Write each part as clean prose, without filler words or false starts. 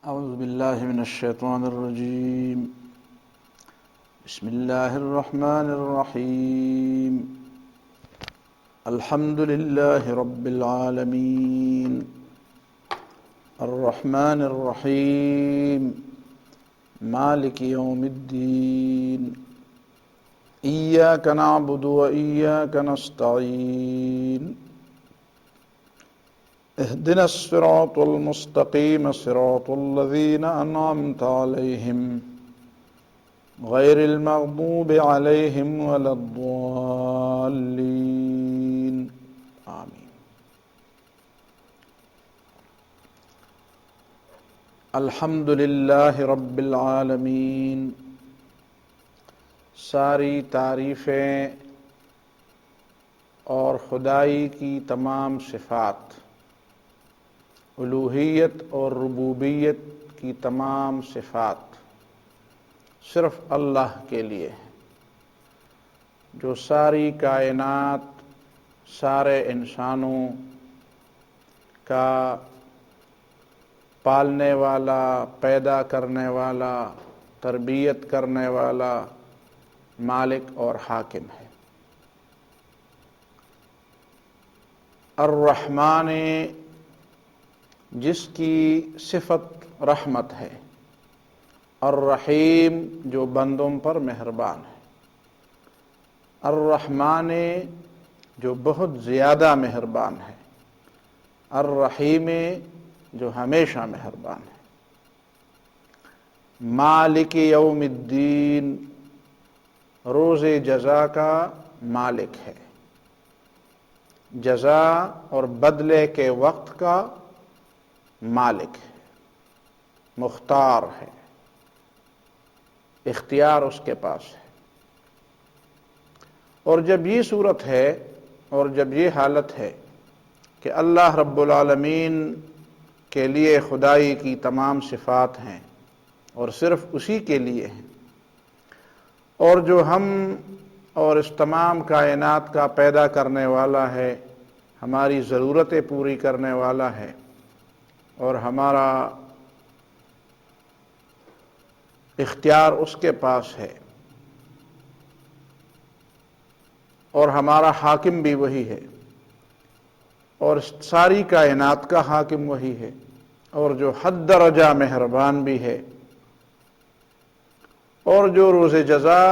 اعوذ باللہ من الشیطان الرجیم بسم اللہ الرحمن الرحیم الحمد للہ رب العالمین الرحمن الرحیم مالک یوم الدین ایاک نعبد و ایاک نستعین اهدنا الصراط المستقيم صراط الذين أنعمت عليهم غير المغضوب عليهم ولا الضالين آمين. الحمد للہ رب العالمین. ساری تعریفیں اور خدائی کی تمام صفات، الوہیت اور ربوبیت کی تمام صفات صرف اللہ کے لیے ہیں، جو ساری کائنات، سارے انسانوں کا پالنے والا، پیدا کرنے والا، تربیت کرنے والا مالک اور حاکم ہے. الرحمن، جس کی صفت رحمت ہے، الرحیم، جو بندوں پر مہربان ہے، الرحمن، جو بہت زیادہ مہربان ہے، الرحیم، جو ہمیشہ مہربان ہے. مالک یوم الدین، روز جزا کا مالک ہے، جزا اور بدلے کے وقت کا مالک ہے، مختار ہے، اختیار اس کے پاس ہے. اور جب یہ صورت ہے اور جب یہ حالت ہے کہ اللہ رب العالمین کے لیے خدائی کی تمام صفات ہیں اور صرف اسی کے لیے ہیں، اور جو ہم اور اس تمام کائنات کا پیدا کرنے والا ہے، ہماری ضرورتیں پوری کرنے والا ہے، اور ہمارا اختیار اس کے پاس ہے، اور ہمارا حاکم بھی وہی ہے، اور ساری کائنات کا حاکم وہی ہے، اور جو حد درجہ مہربان بھی ہے، اور جو روز جزا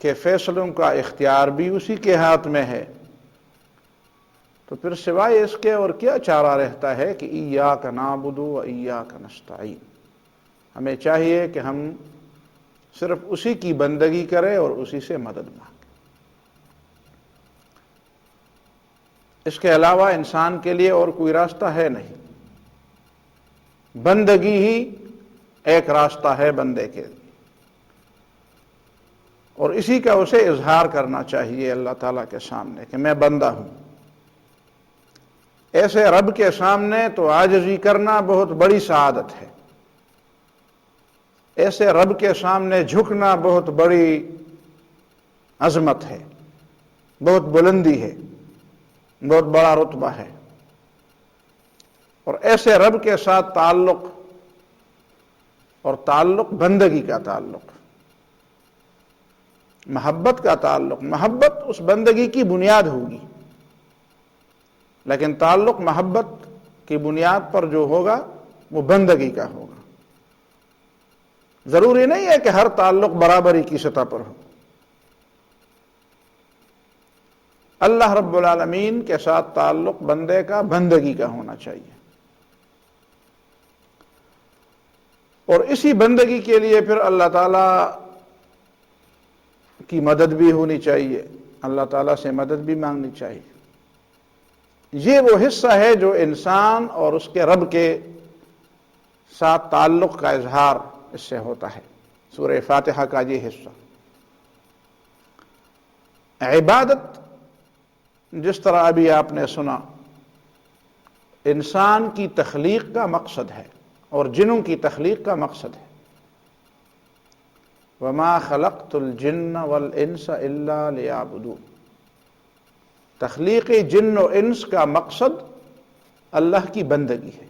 کے فیصلوں کا اختیار بھی اسی کے ہاتھ میں ہے. تو پھر سوائے اس کے اور کیا چارہ رہتا ہے کہ ایاک نعبد و ایاک نستعین. ہمیں چاہیے کہ ہم صرف اسی کی بندگی کریں اور اسی سے مدد مانگیں. اس کے علاوہ انسان کے لیے اور کوئی راستہ ہے نہیں. بندگی ہی ایک راستہ ہے بندے کے لیے، اور اسی کا اسے اظہار کرنا چاہیے اللہ تعالیٰ کے سامنے کہ میں بندہ ہوں. ایسے رب کے سامنے تو عاجزی کرنا بہت بڑی سعادت ہے. ایسے رب کے سامنے جھکنا بہت بڑی عظمت ہے، بہت بلندی ہے، بہت بڑا رتبہ ہے. اور ایسے رب کے ساتھ تعلق، اور تعلق بندگی کا تعلق، محبت کا تعلق، محبت اس بندگی کی بنیاد ہوگی، لیکن تعلق محبت کی بنیاد پر جو ہوگا وہ بندگی کا ہوگا. ضروری نہیں ہے کہ ہر تعلق برابری کی سطح پر ہو. اللہ رب العالمین کے ساتھ تعلق بندے کا بندگی کا ہونا چاہیے، اور اسی بندگی کے لیے پھر اللہ تعالیٰ کی مدد بھی ہونی چاہیے، اللہ تعالیٰ سے مدد بھی مانگنی چاہیے. یہ وہ حصہ ہے جو انسان اور اس کے رب کے ساتھ تعلق کا اظہار اس سے ہوتا ہے. سورہ فاتحہ کا یہ حصہ. عبادت، جس طرح ابھی آپ نے سنا، انسان کی تخلیق کا مقصد ہے اور جنوں کی تخلیق کا مقصد ہے. وَمَا خَلَقْتُ الْجِنَّ وَالْإِنسَ إِلَّا لِيَعْبُدُونِ. تخلیق جن و انس کا مقصد اللہ کی بندگی ہے،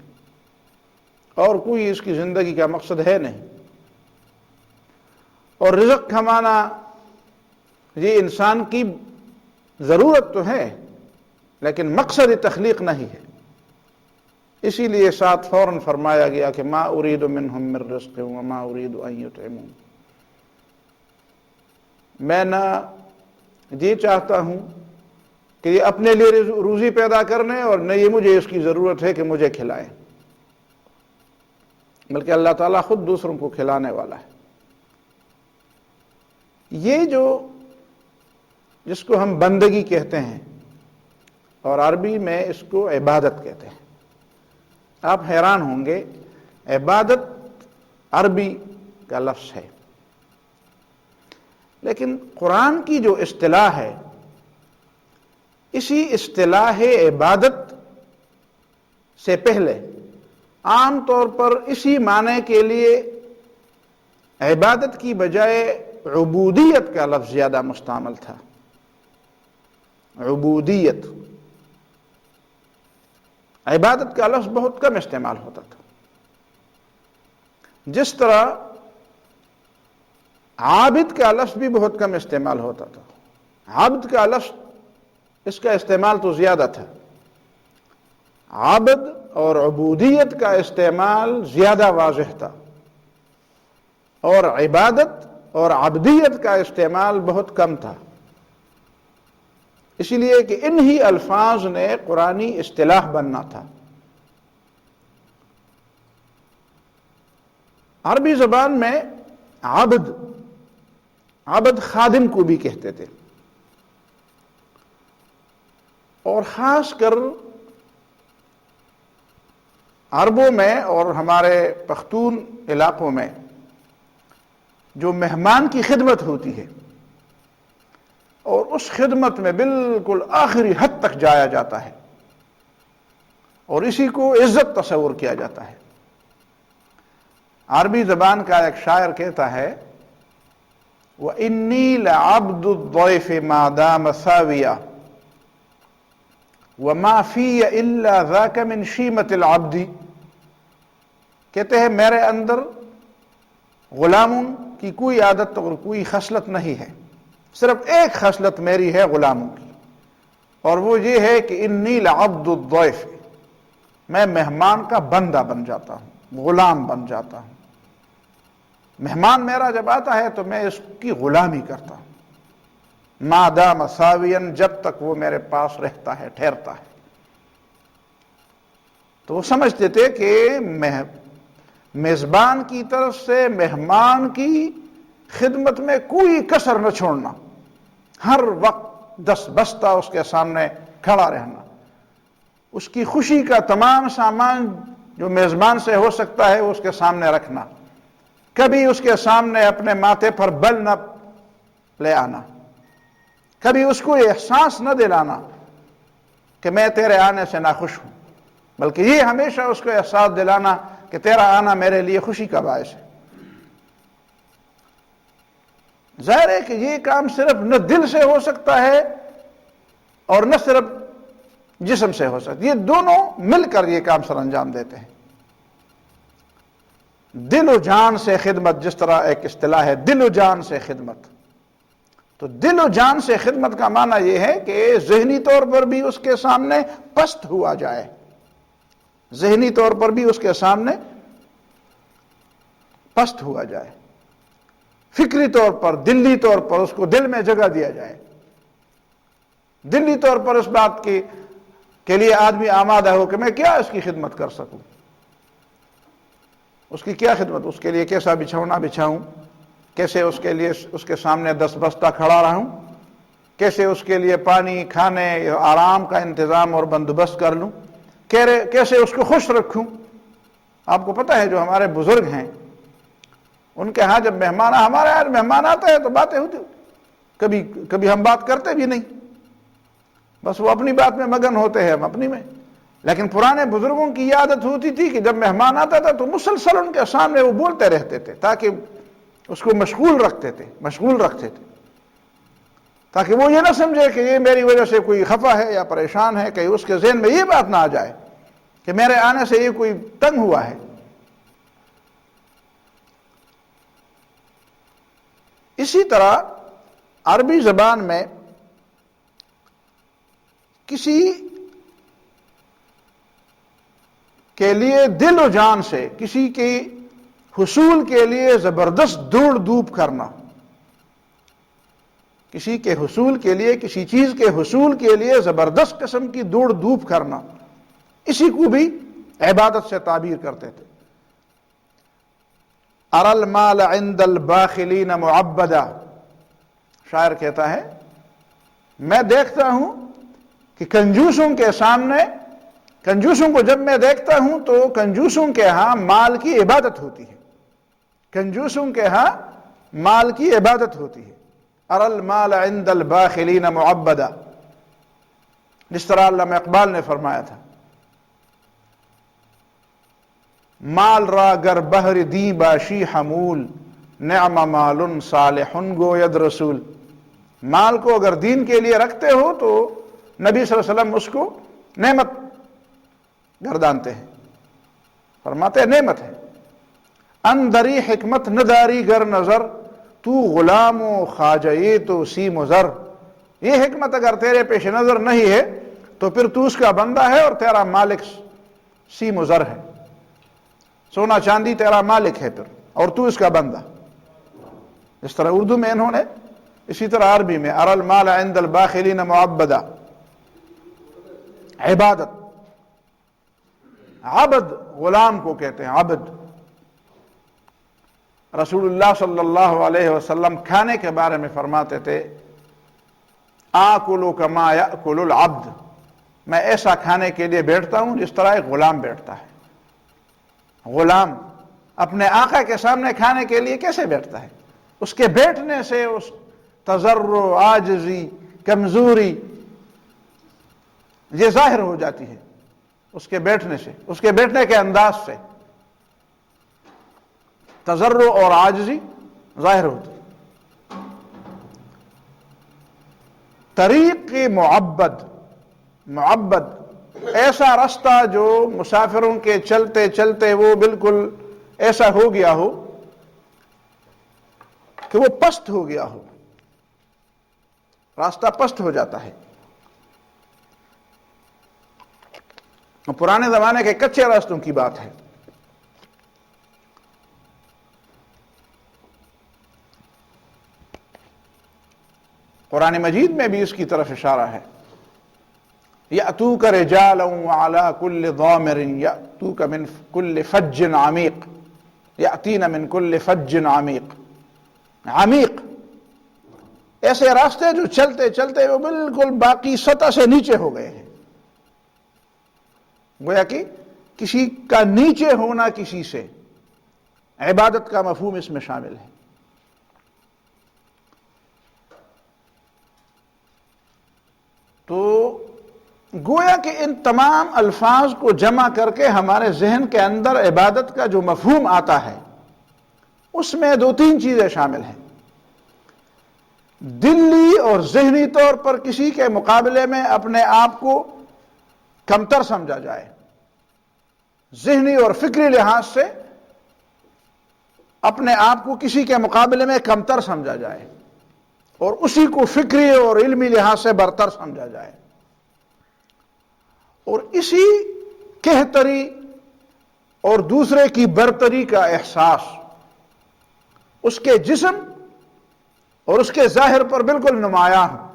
اور کوئی اس کی زندگی کا مقصد ہے نہیں. اور رزق کمانا یہ انسان کی ضرورت تو ہے لیکن مقصد تخلیق نہیں ہے. اسی لیے ساتھ فوراً فرمایا گیا کہ ما اريد منهم من رزق وما اريد ان يطعمون. میں نہ یہ چاہتا ہوں کہ یہ اپنے لیے روزی پیدا کرنے اور نہ یہ مجھے اس کی ضرورت ہے کہ مجھے کھلائیں، بلکہ اللہ تعالیٰ خود دوسروں کو کھلانے والا ہے. یہ جس کو ہم بندگی کہتے ہیں اور عربی میں اس کو عبادت کہتے ہیں. آپ حیران ہوں گے، عبادت عربی کا لفظ ہے لیکن قرآن کی جو اصطلاح ہے اسی اصطلاح عبادت سے پہلے عام طور پر اسی معنی کے لیے عبادت کی بجائے عبودیت کا لفظ زیادہ مستعمل تھا. عبودیت، عبادت کا لفظ بہت کم استعمال ہوتا تھا. جس طرح عابد کا لفظ بھی بہت کم استعمال ہوتا تھا. عبد کا لفظ اس کا استعمال تو زیادہ تھا. عابد اور عبودیت کا استعمال زیادہ واضح تھا اور عبادت اور عبدیت کا استعمال بہت کم تھا. اسی لیے کہ انہی الفاظ نے قرآنی اصطلاح بننا تھا. عربی زبان میں عبد خادم کو بھی کہتے تھے، اور خاص کر عربوں میں اور ہمارے پختون علاقوں میں جو مہمان کی خدمت ہوتی ہے اور اس خدمت میں بالکل آخری حد تک جایا جاتا ہے اور اسی کو عزت تصور کیا جاتا ہے. عربی زبان کا ایک شاعر کہتا ہے وَإِنِّي لَعَبْدُ الضَّيْفِ مَا دَامَ ثَاوِيًا وَمَا فِيَّ إِلَّا ذَاكَ مِنْ شِيمَةِ الْعَبْدِ. کہتے ہیں میرے اندر غلاموں کی کوئی عادت اور کوئی خصلت نہیں ہے، صرف ایک خصلت میری ہے غلاموں کی، اور وہ یہ ہے کہ انی لعبد الضیف، میں مہمان کا بندہ بن جاتا ہوں، غلام بن جاتا ہوں. مہمان میرا جب آتا ہے تو میں اس کی غلامی کرتا ہوں، ما دام ساویا، جب تک وہ میرے پاس رہتا ہے، ٹھہرتا ہے. تو وہ سمجھتے تھے کہ میزبان کی طرف سے مہمان کی خدمت میں کوئی کسر نہ چھوڑنا، ہر وقت دست بستہ اس کے سامنے کھڑا رہنا، اس کی خوشی کا تمام سامان جو میزبان سے ہو سکتا ہے اس کے سامنے رکھنا، کبھی اس کے سامنے اپنے ماتھے پر بل نہ لے آنا، کبھی اس کو احساس نہ دلانا کہ میں تیرے آنے سے ناخوش ہوں، بلکہ یہ ہمیشہ اس کو احساس دلانا کہ تیرا آنا میرے لیے خوشی کا باعث ہے. ظاہر ہے کہ یہ کام صرف نہ دل سے ہو سکتا ہے اور نہ صرف جسم سے ہو سکتا ہے، یہ دونوں مل کر یہ کام سر انجام دیتے ہیں. دل و جان سے خدمت، جس طرح ایک اصطلاح ہے دل و جان سے خدمت، تو دل و جان سے خدمت کا معنی یہ ہے کہ ذہنی طور پر بھی اس کے سامنے پست ہوا جائے، ذہنی طور پر بھی اس کے سامنے پست ہوا جائے، فکری طور پر، دلی طور پر اس کو دل میں جگہ دیا جائے. دلی طور پر اس بات کے لیے آدمی آمادہ ہو کہ میں کیا اس کی خدمت کر سکوں، اس کی کیا خدمت، اس کے لیے کیسا بچھونا بچھاؤں، کیسے اس کے لیے اس کے سامنے دست بستہ کھڑا رہوں، کیسے اس کے لیے پانی، کھانے، آرام کا انتظام اور بندوبست کر لوں، کیسے اس کو خوش رکھوں. آپ کو پتہ ہے جو ہمارے بزرگ ہیں ان کے ہاں جب ہمارے یہاں مہمان آتا ہے تو باتیں ہوتی، کبھی ہم بات کرتے بھی نہیں، بس وہ اپنی بات میں مگن ہوتے ہیں، ہم اپنی میں. لیکن پرانے بزرگوں کی یہ عادت ہوتی تھی کہ جب مہمان آتا تھا تو مسلسل ان کے سامنے وہ بولتے رہتے تھے تاکہ اس کو مشغول رکھتے تھے تاکہ وہ یہ نہ سمجھے کہ یہ میری وجہ سے کوئی خفا ہے یا پریشان ہے، کہ اس کے ذہن میں یہ بات نہ آ جائے کہ میرے آنے سے یہ کوئی تنگ ہوا ہے. اسی طرح عربی زبان میں کسی کے لیے دل و جان سے کسی کے حصول کے لیے زبردست دوڑ دھوپ کرنا، کسی کے حصول کے لیے، کسی چیز کے حصول کے لیے زبردست قسم کی دوڑ دھوپ کرنا، اسی کو بھی عبادت سے تعبیر کرتے تھے۔ اری المال عند الباخلین معبدا، شاعر کہتا ہے میں دیکھتا ہوں کہ کنجوسوں کے سامنے، کنجوسوں کو جب میں دیکھتا ہوں تو کنجوسوں کے ہاں مال کی عبادت ہوتی ہے، کنجوسوں کے ہاں مال کی عبادت ہوتی ہے۔ اری المال عند الباخلین معبدا، جس طرح علامہ اقبال نے فرمایا تھا مال را گر بہر دی باشی حمول، نعم مال صالح گوید رسول۔ مال کو اگر دین کے لیے رکھتے ہو تو نبی صلی اللہ علیہ وسلم اس کو نعمت گردانتے ہیں، فرماتے ہیں نعمت ہے۔ اندری حکمت نداری گر نظر، تو غلام و خواجہ تو سیم و زر۔ یہ حکمت اگر تیرے پیش نظر نہیں ہے تو پھر تو اس کا بندہ ہے اور تیرا مالک سیم و زر ہے، سونا چاندی تیرا مالک ہے پھر، اور تو اس کا بندہ۔ اس طرح اردو میں انہوں نے، اسی طرح عربی میں اری المال عند الباخلین معبدا، عبادت، عبد غلام کو کہتے ہیں، عبد۔ رسول اللہ صلی اللہ علیہ وسلم کھانے کے بارے میں فرماتے تھے آکل کما یأکل العبد، میں ایسا کھانے کے لیے بیٹھتا ہوں جس طرح ایک غلام بیٹھتا ہے۔ غلام اپنے آقا کے سامنے کھانے کے لیے کیسے بیٹھتا ہے؟ اس کے بیٹھنے سے اس تضرع، عاجزی، کمزوری یہ ظاہر ہو جاتی ہے، اس کے بیٹھنے سے، اس کے بیٹھنے کے انداز سے تضرع اور عاجزی ظاہر ہوتی ہے۔ طریق معبد، معبد ایسا راستہ جو مسافروں کے چلتے چلتے وہ بالکل ایسا ہو گیا ہو کہ وہ پست ہو گیا ہو، راستہ پست ہو جاتا ہے۔ پرانے زمانے کے کچے راستوں کی بات ہے۔ قرآن مجید میں بھی اس کی طرف اشارہ ہے، یأتوک رجالا وعلی کل ضامر یأتوک من کل فج عمیق، یأتین من کل فج عمیق۔ عمیق ایسے راستے جو چلتے چلتے وہ بالکل باقی سطح سے نیچے ہو گئے ہیں، گویا کہ کسی کا نیچے ہونا کسی سے، عبادت کا مفہوم اس میں شامل ہے۔ تو گویا کہ ان تمام الفاظ کو جمع کر کے ہمارے ذہن کے اندر عبادت کا جو مفہوم آتا ہے اس میں دو تین چیزیں شامل ہیں۔ دلی اور ذہنی طور پر کسی کے مقابلے میں اپنے آپ کو کمتر سمجھا جائے، ذہنی اور فکری لحاظ سے اپنے آپ کو کسی کے مقابلے میں کمتر سمجھا جائے اور اسی کو فکری اور علمی لحاظ سے برتر سمجھا جائے، اور اسی کہتری اور دوسرے کی برتری کا احساس اس کے جسم اور اس کے ظاہر پر بالکل نمایاں ہو۔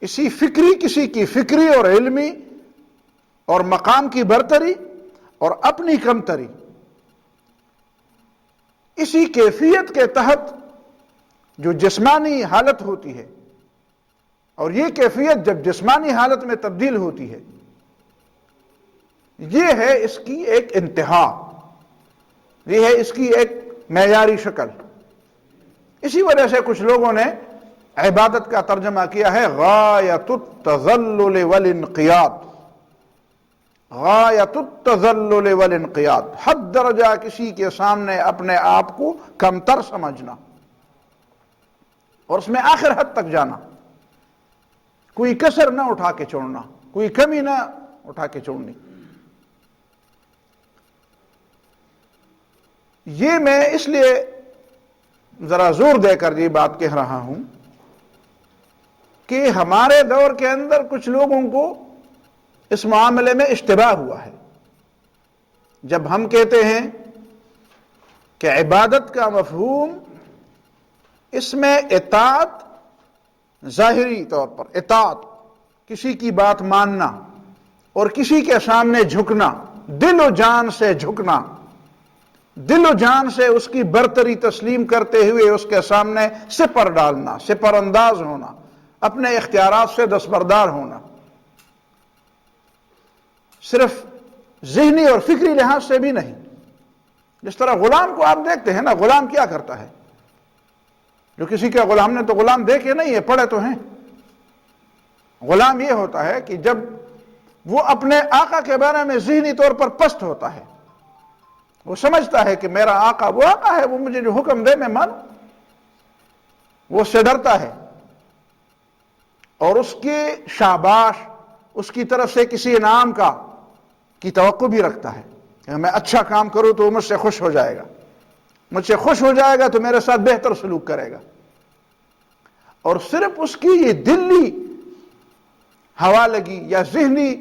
اسی فکری، کسی کی فکری اور علمی اور مقام کی برتری اور اپنی کمتری، اسی کیفیت کے تحت جو جسمانی حالت ہوتی ہے، اور یہ کیفیت جب جسمانی حالت میں تبدیل ہوتی ہے، یہ ہے اس کی ایک انتہا، یہ ہے اس کی ایک معیاری شکل۔ اسی وجہ سے کچھ لوگوں نے عبادت کا ترجمہ کیا ہے غایت التذلل والانقیاد، غایت التذلل والانقیاد، حد درجہ کسی کے سامنے اپنے آپ کو کمتر سمجھنا اور اس میں آخر حد تک جانا، کوئی کسر نہ اٹھا کے چھوڑنا، کوئی کمی نہ اٹھا کے چھوڑنی۔ یہ میں اس لیے ذرا زور دے کر یہ بات کہہ رہا ہوں کہ ہمارے دور کے اندر کچھ لوگوں کو اس معاملے میں اشتباہ ہوا ہے. جب ہم کہتے ہیں کہ عبادت کا مفہوم اس میں اطاعت، ظاہری طور پر اطاعت، کسی کی بات ماننا اور کسی کے سامنے جھکنا، دل و جان سے جھکنا، دل و جان سے اس کی برتری تسلیم کرتے ہوئے اس کے سامنے سپر ڈالنا، سپر انداز ہونا، اپنے اختیارات سے دستبردار ہونا، صرف ذہنی اور فکری لحاظ سے بھی نہیں. جس طرح غلام کو آپ دیکھتے ہیں نا، غلام کیا کرتا ہے؟ جو کسی کا غلام نے تو غلام دیکھے نہیں ہے، پڑھے تو ہیں. غلام یہ ہوتا ہے کہ جب وہ اپنے آقا کے بارے میں ذہنی طور پر پست ہوتا ہے، وہ سمجھتا ہے کہ میرا آقا وہ آقا ہے، وہ مجھے جو حکم دے میں مانوں، وہ اس سے ڈرتا ہے اور اس کی شاباش، اس کی طرف سے کسی انعام کی توقع بھی رکھتا ہے کہ میں اچھا کام کروں تو وہ مجھ سے خوش ہو جائے گا، مجھ سے خوش ہو جائے گا تو میرے ساتھ بہتر سلوک کرے گا. اور صرف اس کی یہ دلی حوالگی یا ذہنی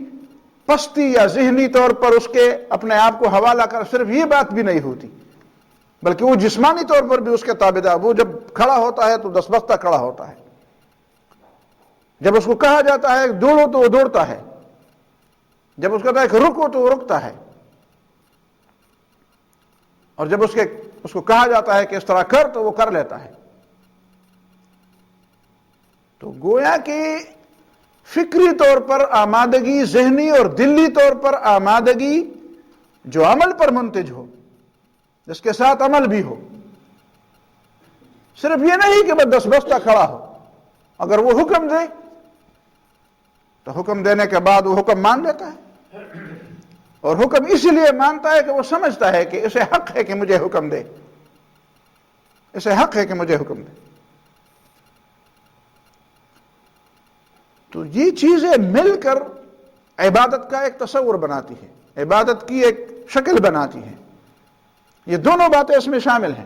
پستی یا ذہنی طور پر اس کے اپنے آپ کو حوالہ کر صرف یہ بات بھی نہیں ہوتی، بلکہ وہ جسمانی طور پر بھی اس کے تابعدار. وہ جب کھڑا ہوتا ہے تو دستبستہ کھڑا ہوتا ہے، جب اس کو کہا جاتا ہے دوڑو تو وہ دوڑتا ہے، جب اس کو کہتا ہے کہ رکو تو وہ رکتا ہے، اور جب اس کو کہا جاتا ہے کہ اس طرح کر تو وہ کر لیتا ہے. تو گویا کہ فکری طور پر آمادگی، ذہنی اور دلی طور پر آمادگی جو عمل پر منتج ہو، جس کے ساتھ عمل بھی ہو، صرف یہ نہیں کہ بس دستبستہ کھڑا ہو. اگر وہ حکم دے تو حکم دینے کے بعد وہ حکم مان لیتا ہے، اور حکم اسی لیے مانتا ہے کہ وہ سمجھتا ہے کہ اسے حق ہے کہ مجھے حکم دے، اسے حق ہے کہ مجھے حکم دے. تو یہ چیزیں مل کر عبادت کا ایک تصور بناتی ہے، عبادت کی ایک شکل بناتی ہے. یہ دونوں باتیں اس میں شامل ہیں.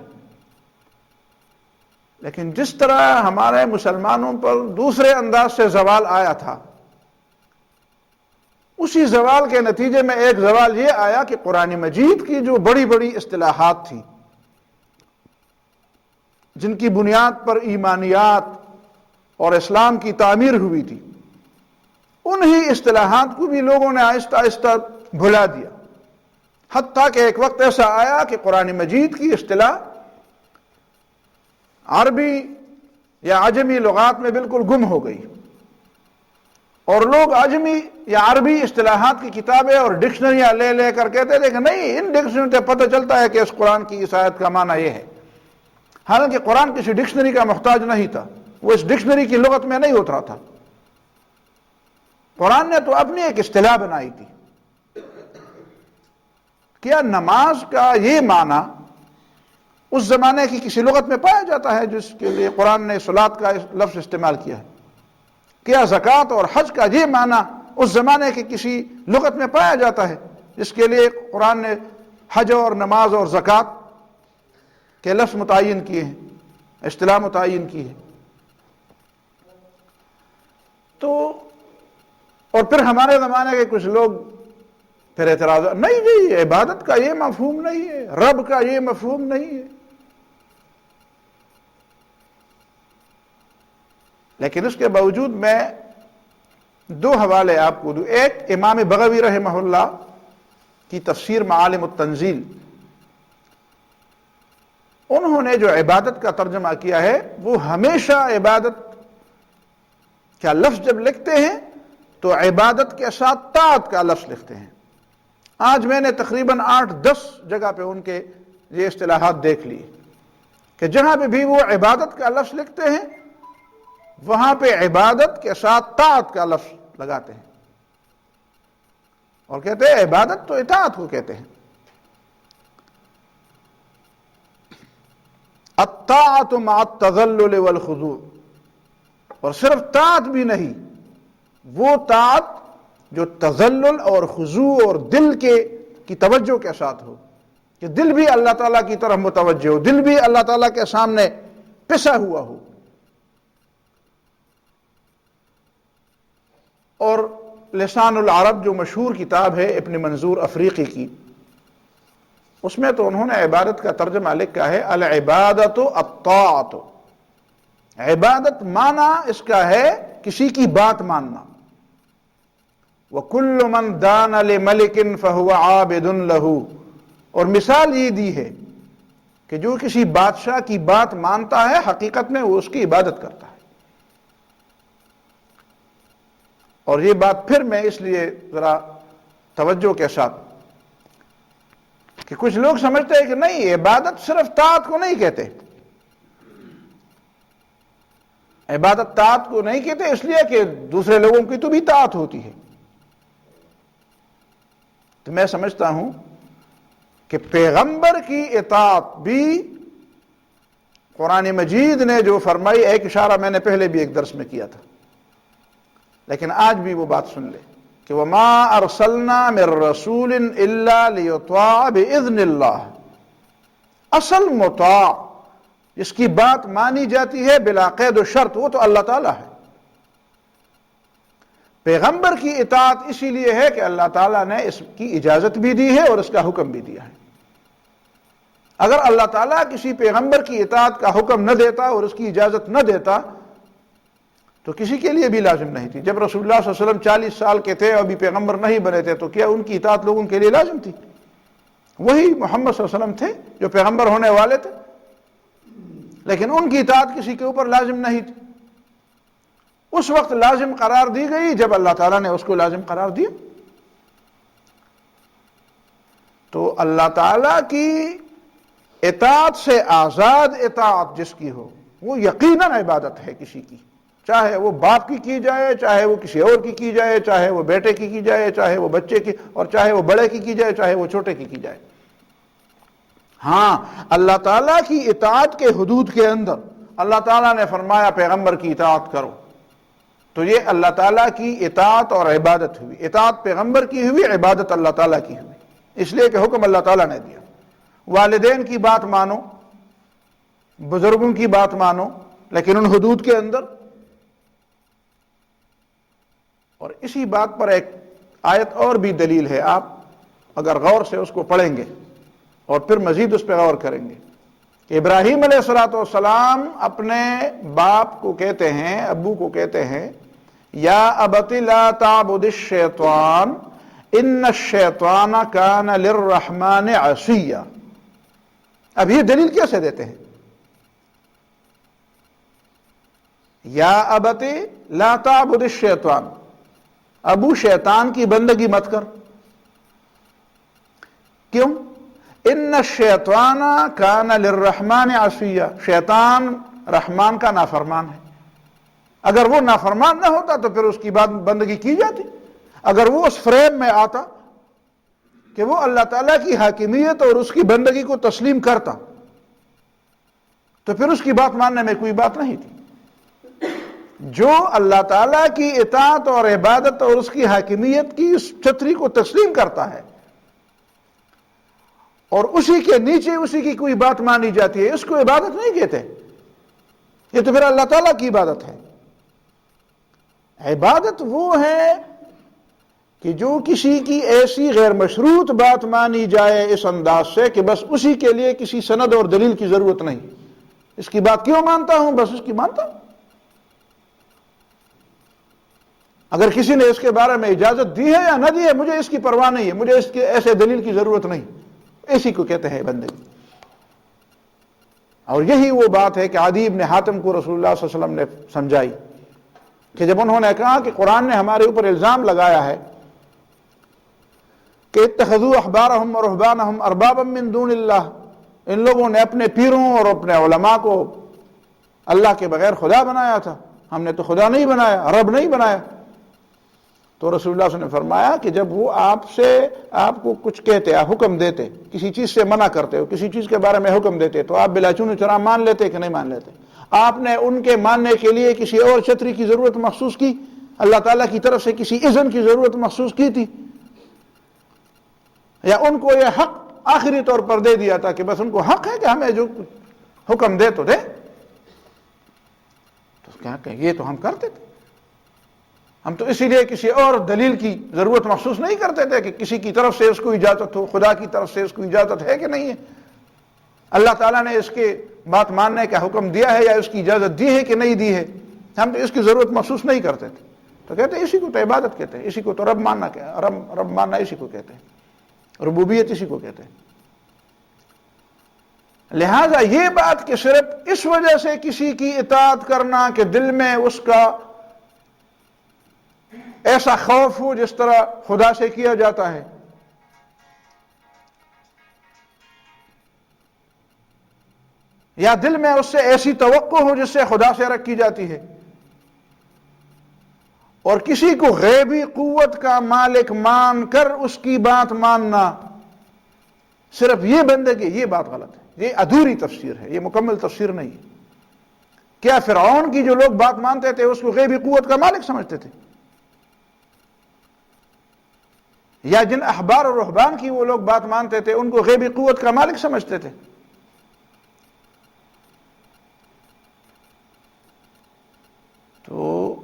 لیکن جس طرح ہمارے مسلمانوں پر دوسرے انداز سے زوال آیا تھا، اسی زوال کے نتیجے میں ایک زوال یہ آیا کہ قرآن مجید کی جو بڑی بڑی اصطلاحات تھیں، جن کی بنیاد پر ایمانیات اور اسلام کی تعمیر ہوئی تھی، انہی اصطلاحات کو بھی لوگوں نے آہستہ آہستہ بھلا دیا. حتیٰ کہ ایک وقت ایسا آیا کہ قرآن مجید کی اصطلاح عربی یا عجمی لغات میں بالکل گم ہو گئی، اور لوگ عجمی یا عربی اصطلاحات کی کتابیں اور ڈکشنریاں لے لے کر کہتے تھے کہ نہیں، ان ڈکشنری سے پتہ چلتا ہے کہ اس قرآن کی اس آیت کا معنی یہ ہے. حالانکہ قرآن کسی ڈکشنری کا محتاج نہیں تھا، وہ اس ڈکشنری کی لغت میں نہیں اترا تھا. قرآن نے تو اپنی ایک اصطلاح بنائی تھی. کیا نماز کا یہ معنی اس زمانے کی کسی لغت میں پایا جاتا ہے جس کے لیے قرآن نے صلاۃ کا لفظ استعمال کیا ہے؟ کیا زکوٰۃ اور حج کا یہ معنی اس زمانے کی کسی لغت میں پایا جاتا ہے جس کے لیے قرآن نے حج اور نماز اور زکوٰۃ کے لفظ متعین کیے ہیں، اصطلاح متعین کی ہے؟ تو اور پھر ہمارے زمانے کے کچھ لوگ پھر اعتراض، نہیں جی عبادت کا یہ مفہوم نہیں ہے، رب کا یہ مفہوم نہیں ہے. لیکن اس کے باوجود میں دو حوالے آپ کو دوں. ایک امام بغوی رحمہ اللہ کی تفسیر معالم التنزیل، انہوں نے جو عبادت کا ترجمہ کیا ہے وہ ہمیشہ عبادت کا لفظ جب لکھتے ہیں تو عبادت کے ساتھ طاعت کا لفظ لکھتے ہیں. آج میں نے تقریباً 8-10 جگہ پہ ان کے یہ اصطلاحات دیکھ لی کہ جہاں پہ بھی وہ عبادت کا لفظ لکھتے ہیں وہاں پہ عبادت کے ساتھ طاعت کا لفظ لگاتے ہیں اور کہتے ہیں عبادت تو اطاعت کو کہتے ہیں. الطاعت مع التذلل والخضوع، اور صرف طاعت بھی نہیں، وہ طاعت جو تذلل اور خضوع اور دل کی توجہ کے ساتھ ہو، کہ دل بھی اللہ تعالیٰ کی طرف متوجہ ہو، دل بھی اللہ تعالیٰ کے سامنے پسا ہوا ہو۔ اور لسان العرب جو مشہور کتاب ہے ابن منظور افریقی کی، اس میں تو انہوں نے عبادت کا ترجمہ لکھا ہے العبادت الطاعت۔ عبادت معنی اس کا ہے کسی کی بات ماننا۔ وَكُلُّ مَنْ دَانَ لِمَلِكٍ فَهُوَ عَابِدٌ لَهُ، اور مثال یہ دی ہے کہ جو کسی بادشاہ کی بات مانتا ہے حقیقت میں وہ اس کی عبادت کرتا ہے۔ اور یہ بات پھر میں اس لیے ذرا توجہ کے ساتھ کہ کچھ لوگ سمجھتے ہیں کہ نہیں، عبادت صرف طاعت کو نہیں کہتے، عبادت طاعت کو نہیں کہتے اس لیے کہ دوسرے لوگوں کی تو بھی طاعت ہوتی ہے۔ تو میں سمجھتا ہوں کہ پیغمبر کی اطاعت بھی قرآن مجید نے جو فرمائی، ایک اشارہ میں نے پہلے بھی ایک درس میں کیا تھا لیکن آج بھی وہ بات سن لے کہ وَمَا أَرْسَلْنَا مِن رَّسُولٍ إِلَّا لِيُطَاعَ بِإِذْنِ اللَّهِ، اصل مطاع جس کی بات مانی جاتی ہے بلا قید و شرط وہ تو اللہ تعالیٰ ہے۔ پیغمبر کی اطاعت اسی لیے ہے کہ اللہ تعالیٰ نے اس کی اجازت بھی دی ہے اور اس کا حکم بھی دیا ہے۔ اگر اللہ تعالیٰ کسی پیغمبر کی اطاعت کا حکم نہ دیتا اور اس کی اجازت نہ دیتا تو کسی کے لیے بھی لازم نہیں تھی۔ جب رسول اللہ صلی اللہ علیہ وسلم 40 سال کے تھے اور ابھی پیغمبر نہیں بنے تھے تو کیا ان کی اطاعت لوگوں کے لیے لازم تھی؟ وہی محمد صلی اللہ علیہ وسلم تھے جو پیغمبر ہونے والے تھے، لیکن ان کی اطاعت کسی کے اوپر لازم نہیں تھی۔ اس وقت لازم قرار دی گئی جب اللہ تعالیٰ نے اس کو لازم قرار دیا۔ تو اللہ تعالیٰ کی اطاعت سے آزاد اطاعت جس کی ہو وہ یقیناً عبادت ہے کسی کی، چاہے وہ باپ کی جائے، چاہے وہ کسی اور کی جائے، چاہے وہ بیٹے کی جائے، چاہے وہ بچے کی، اور چاہے وہ بڑے کی جائے، چاہے وہ چھوٹے کی جائے۔ ہاں، اللہ تعالیٰ کی اطاعت کے حدود کے اندر اللہ تعالیٰ نے فرمایا پیغمبر کی اطاعت کرو، تو یہ اللہ تعالیٰ کی اطاعت اور عبادت ہوئی۔ اطاعت پیغمبر کی ہوئی، عبادت اللہ تعالیٰ کی ہوئی، اس لیے کہ حکم اللہ تعالیٰ نے دیا۔ والدین کی بات مانو، بزرگوں کی بات مانو، لیکن ان حدود کے اندر۔ اور اسی بات پر ایک آیت اور بھی دلیل ہے، آپ اگر غور سے اس کو پڑھیں گے اور پھر مزید اس پہ غور کریں گے کہ ابراہیم علیہ السلام اپنے باپ کو کہتے ہیں، ابو کو کہتے ہیں یا ابت لا تعبد الشیطان ان الشیطان کان للرحمن عصیا۔ اب یہ دلیل کیسے دیتے ہیں؟ یا ابت لا تعبد الشیطان، ابو شیطان کی بندگی مت کر۔ کیوں؟ ان الشیطان کان للرحمن عصیا، شیطان رحمان کا نافرمان ہے۔ اگر وہ نافرمان نہ ہوتا تو پھر اس کی بندگی کی جاتی۔ اگر وہ اس فریم میں آتا کہ وہ اللہ تعالیٰ کی حاکمیت اور اس کی بندگی کو تسلیم کرتا تو پھر اس کی بات ماننے میں کوئی بات نہیں تھی۔ جو اللہ تعالیٰ کی اطاعت اور عبادت اور اس کی حاکمیت کی اس چھتری کو تسلیم کرتا ہے اور اسی کے نیچے اسی کی کوئی بات مانی جاتی ہے، اس کو عبادت نہیں کہتے، یہ تو پھر اللہ تعالیٰ کی عبادت ہے۔ عبادت وہ ہے کہ جو کسی کی ایسی غیر مشروط بات مانی جائے اس انداز سے کہ بس اسی کے لیے کسی سند اور دلیل کی ضرورت نہیں، اس کی بات کیوں مانتا ہوں، بس اس کی مانتا ہوں۔ اگر کسی نے اس کے بارے میں اجازت دی ہے یا نہ دی ہے مجھے اس کی پرواہ نہیں ہے، مجھے اس کے ایسے دلیل کی ضرورت نہیں، اسی کو کہتے ہیں بندگی۔ اور یہی وہ بات ہے کہ عدی بن حاتم کو رسول اللہ صلی اللہ علیہ وسلم نے سمجھائی کہ جب انہوں نے کہا کہ قرآن نے ہمارے اوپر الزام لگایا ہے کہ اتخذوا احبارهم ورهبانهم اربابا من دون اللہ، ان لوگوں نے اپنے پیروں اور اپنے علماء کو اللہ کے بغیر خدا بنایا تھا، ہم نے تو خدا نہیں بنایا، رب نہیں بنایا۔ تو رسول اللہ صلی اللہ علیہ وسلم نے فرمایا کہ جب وہ آپ کو کچھ کہتے، حکم دیتے، کسی چیز سے منع کرتے ہو، کسی چیز کے بارے میں حکم دیتے تو آپ بلا چون چرا مان لیتے کہ نہیں مان لیتے؟ آپ نے ان کے ماننے کے لیے کسی اور چھتری کی ضرورت محسوس کی، اللہ تعالیٰ کی طرف سے کسی اذن کی ضرورت محسوس کی تھی، یا ان کو یہ حق آخری طور پر دے دیا تھا کہ بس ان کو حق ہے کہ ہمیں جو حکم دے تو دے. تو کیا کہ یہ تو ہم کرتے تھے. ہم تو اسی لیے کسی اور دلیل کی ضرورت محسوس نہیں کرتے تھے کہ کسی کی طرف سے اس کو اجازت ہو. خدا کی طرف سے اس کو اجازت ہے کہ نہیں ہے؟ اللہ تعالیٰ نے اس کے بات ماننے کا حکم دیا ہے یا اس کی اجازت دی ہے کہ نہیں دی ہے؟ ہم تو اس کی ضرورت محسوس نہیں کرتے تھے. تو کہتے ہیں اسی کو تو عبادت کہتے ہیں, اسی کو تو رب ماننا, رب ماننا اسی کو کہتے ہیں, ربوبیت اسی کو کہتے ہیں. لہذا یہ بات کہ صرف اس وجہ سے کسی کی اطاعت کرنا کہ دل میں اس کا ایسا خوف ہو جس طرح خدا سے کیا جاتا ہے, یا دل میں اس سے ایسی توقع ہو جس سے خدا سے رکھی جاتی ہے, اور کسی کو غیبی قوت کا مالک مان کر اس کی بات ماننا, صرف یہ بندگی, یہ بات غلط ہے. یہ ادھوری تفسیر ہے, یہ مکمل تفسیر نہیں ہے. کیا فرعون کی جو لوگ بات مانتے تھے اس کو غیبی قوت کا مالک سمجھتے تھے؟ یا جن احبار اور رہبان کی وہ لوگ بات مانتے تھے ان کو غیبی قوت کا مالک سمجھتے تھے؟ تو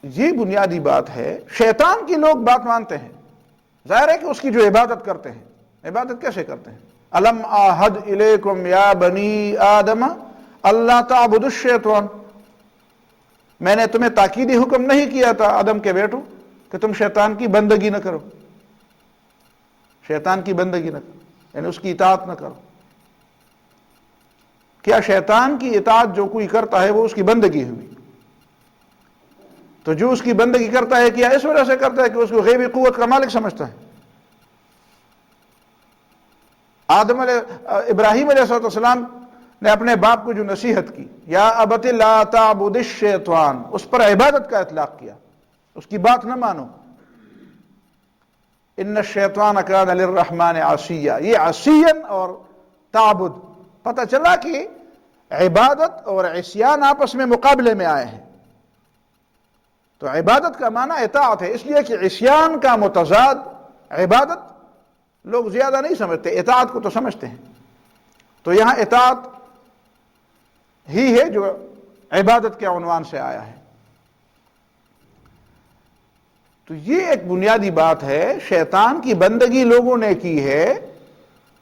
یہ بنیادی بات ہے. شیطان کی لوگ بات مانتے ہیں, ظاہر ہے کہ اس کی جو عبادت کرتے ہیں, عبادت کیسے کرتے ہیں؟ الم آحد الیکم یا بنی آدم اللہ تعبدوا الشیطان, میں نے تمہیں تاکیدی حکم نہیں کیا تھا آدم کے بیٹو کہ تم شیطان کی بندگی نہ کرو, شیطان کی بندگی نہ کرو, یعنی اس کی اطاعت نہ کرو. کیا شیطان کی اطاعت جو کوئی کرتا ہے وہ اس کی بندگی ہوئی؟ تو جو اس کی بندگی کرتا ہے کیا اس وجہ سے کرتا ہے کہ اس کو غیبی قوت کا مالک سمجھتا ہے؟ ابراہیم علیہ السلام نے اپنے باپ کو جو نصیحت کی, یا ابت لا تعبد الشیطان, اس پر عبادت کا اطلاق کیا, اس کی بات نہ مانو. ان الشیطان کان للرحمن عصیا, یہ عصین اور تعبد, پتہ چلا کہ عبادت اور عصیان آپس میں مقابلے میں آئے ہیں. تو عبادت کا معنی اطاعت ہے, اس لیے کہ عصیان کا متضاد عبادت لوگ زیادہ نہیں سمجھتے, اطاعت کو تو سمجھتے ہیں. تو یہاں اطاعت ہی ہے جو عبادت کے عنوان سے آیا ہے. تو یہ ایک بنیادی بات ہے. شیطان کی بندگی لوگوں نے کی ہے.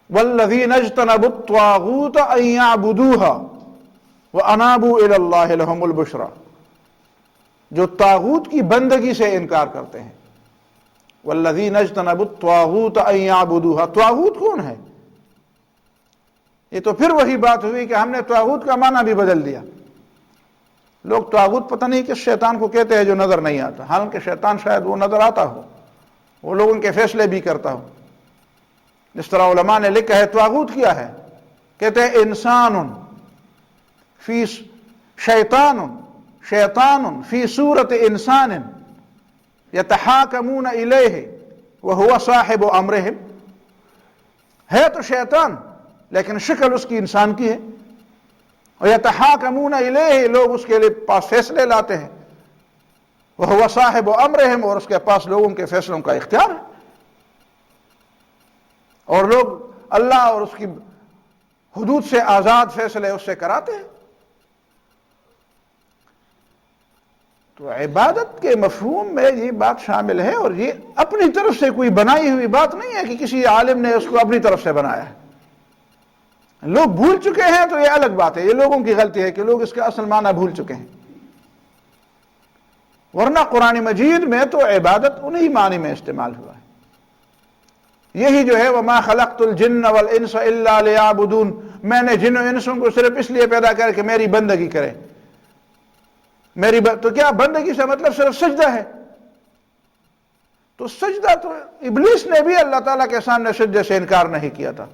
والذین اجتنبوا الطاغوت ان یعبدوها وانابوا الی اللہ لہم البشریٰ, جو طاغوت کی بندگی سے انکار کرتے ہیں. والذین اجتنبوا الطاغوت ان یعبدوها, طاغوت کون ہے؟ یہ تو پھر وہی بات ہوئی کہ ہم نے طاغوت کا معنی بھی بدل دیا. لوگ طاغوت پتہ نہیں کس شیطان کو کہتے ہیں جو نظر نہیں آتا, حالانکہ شیطان شاید وہ نظر آتا ہو, وہ لوگوں کے فیصلے بھی کرتا ہو. جس طرح علماء نے لکھا ہے طاغوت کیا ہے, کہتے ہیں انسان فی شیطان فی صورت انسان یتحاکمون الیہ وہو صاحب امرہم, ہے تو شیطان لیکن شکل اس کی انسان کی ہے. اور یتحاکمون الیہ, لوگ اس کے لیے پاس فیصلے لاتے ہیں. وہو صاحب امرہم, اور اس کے پاس لوگوں کے فیصلوں کا اختیار ہے. اور لوگ اللہ اور اس کی حدود سے آزاد فیصلے اس سے کراتے ہیں. تو عبادت کے مفہوم میں یہ بات شامل ہے, اور یہ اپنی طرف سے کوئی بنائی ہوئی بات نہیں ہے کہ کسی عالم نے اس کو اپنی طرف سے بنایا ہے. لوگ بھول چکے ہیں تو یہ الگ بات ہے, یہ لوگوں کی غلطی ہے کہ لوگ اس کا اصل معنی بھول چکے ہیں. ورنہ قرآن مجید میں تو عبادت انہی معنی میں استعمال ہوا ہے. یہی جو ہے وما خلقت الجن والانس الا لیعبدون, میں نے جن و انسوں کو صرف اس لیے پیدا کر کہ میری بندگی کریں. تو کیا بندگی سے مطلب صرف سجدہ ہے؟ تو سجدہ تو ابلیس نے بھی اللہ تعالیٰ کے سامنے سجدے سے انکار نہیں کیا تھا.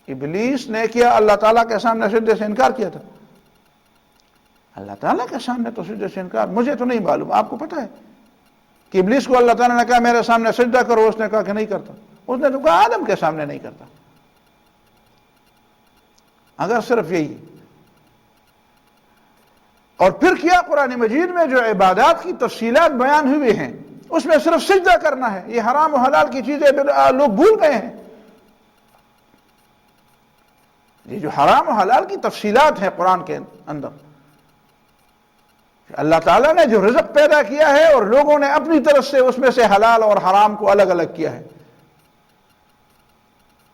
ابلیس نے کیا اللہ تعالیٰ کے سامنے سجدے سے انکار کیا تھا؟ اللہ تعالیٰ کے سامنے تو سجدے سے انکار مجھے تو نہیں معلوم, آپ کو پتہ ہے کہ ابلیس کو اللہ تعالیٰ نے کہا میرے سامنے سجدہ کرو, اس نے کہا کہ نہیں کرتا. اس نے تو کہا آدم کے سامنے نہیں کرتا. اگر صرف یہی, اور پھر کیا قرآن مجید میں جو عبادات کی تفصیلات بیان ہوئی ہیں اس میں صرف سجدہ کرنا ہے. یہ حرام و حلال کی چیزیں لوگ بھول گئے ہیں. یہ جو حرام و حلال کی تفصیلات ہیں قرآن کے اندر، اللہ تعالیٰ نے جو رزق پیدا کیا ہے اور لوگوں نے اپنی طرف سے اس میں سے حلال اور حرام کو الگ الگ کیا ہے.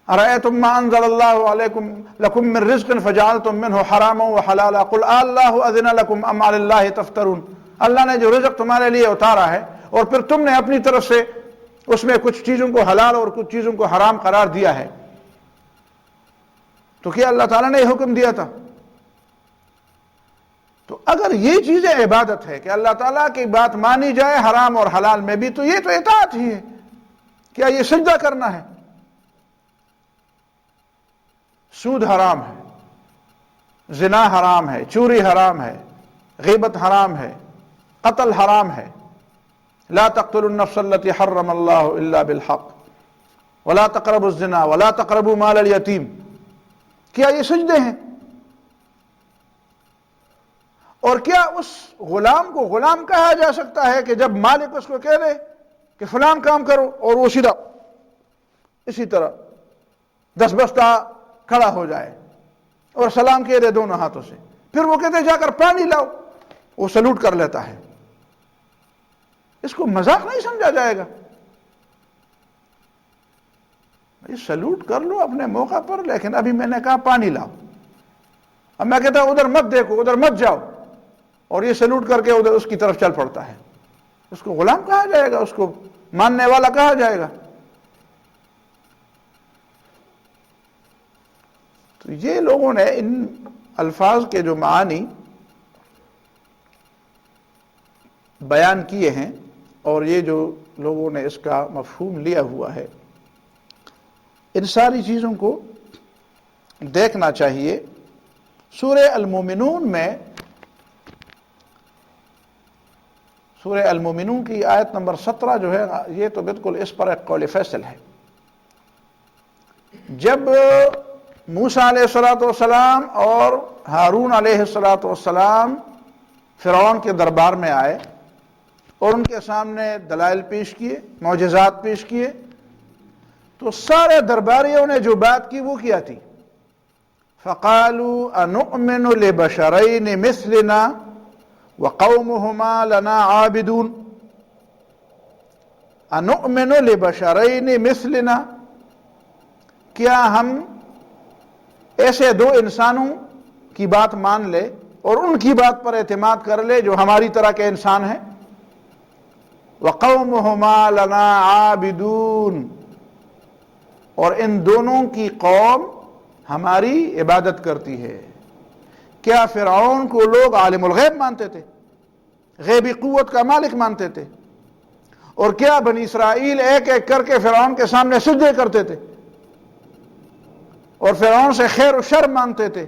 ارأیتم ما انزل اللہ علیکم لکم من رزق فجعلتم منہ حراما وحلالا قل اللہ اذن لکم ام علی اللہ تفترون. اللہ نے جو رزق تمہارے لیے اتارا ہے اور پھر تم نے اپنی طرف سے اس میں کچھ چیزوں کو حلال اور کچھ چیزوں کو حرام قرار دیا ہے، تو کیا اللہ تعالیٰ نے یہ حکم دیا تھا؟ تو اگر یہ چیزیں عبادت ہے کہ اللہ تعالیٰ کی بات مانی جائے حرام اور حلال میں بھی، تو یہ تو اطاعت ہی ہے. کیا یہ سجدہ کرنا ہے؟ سود حرام ہے، زنا حرام ہے، چوری حرام ہے، غیبت حرام ہے، قتل حرام ہے. لا تقتلوا النفس التي حرم الله الا بالحق ولا تقربوا الزنا ولا تقربوا مال اليتيم. کیا یہ سجدے ہیں؟ اور کیا اس غلام کو غلام کہا جا سکتا ہے کہ جب مالک اس کو کہہ دے کہ فلان کام کرو اور وہ سیدھا اسی طرح دس بستہ کھڑا ہو جائے اور سلام کہہ دے دونوں ہاتھوں سے، پھر وہ کہتے جا کر پانی لاؤ، وہ سلوٹ کر لیتا ہے؟ اس کو مذاق نہیں سمجھا جائے گا. سلوٹ کر لو اپنے موقع پر، لیکن ابھی میں نے کہا پانی لاؤ، اب میں کہتا ہوں ادھر مت دیکھو، ادھر مت جاؤ، اور یہ سلوٹ کر کے ادھر اس کی طرف چل پڑتا ہے. اس کو غلام کہا جائے گا؟ اس کو ماننے والا کہا جائے گا؟ تو یہ لوگوں نے ان الفاظ کے جو معانی بیان کیے ہیں اور یہ جو لوگوں نے اس کا مفہوم لیا ہوا ہے، ان ساری چیزوں کو دیکھنا چاہیے. سورہ المومنون میں، سورہ المومنون کی آیت نمبر 17 جو ہے، یہ تو بالکل اس پر ایک قول فیصل ہے. جب موسیٰ علیہ السلام اور ہارون علیہ السلام فرعون کے دربار میں آئے اور ان کے سامنے دلائل پیش کیے، معجزات پیش کیے، تو سارے درباریوں نے جو بات کی وہ کیا تھی؟ فَقَالُوا أَنُؤْمِنُ لِبَشَرَيْنِ مِثْلِنَا وَقَوْمُهُمَا لَنَا عَابِدُونَ. أَنُؤْمِنُ لِبَشَرَيْنِ مِثْلِنَا، کیا ہم ایسے دو انسانوں کی بات مان لے اور ان کی بات پر اعتماد کر لے جو ہماری طرح کے انسان ہیں؟ وَقَوْمُهُمَا لَنَا عَابِدُونَ، اور ان دونوں کی قوم ہماری عبادت کرتی ہے. کیا فرعون کو لوگ عالم الغیب مانتے تھے، غیبی قوت کا مالک مانتے تھے؟ اور کیا بنی اسرائیل ایک ایک کر کے فرعون کے سامنے سجدے کرتے تھے اور فرعون سے خیر و شر مانگتے تھے؟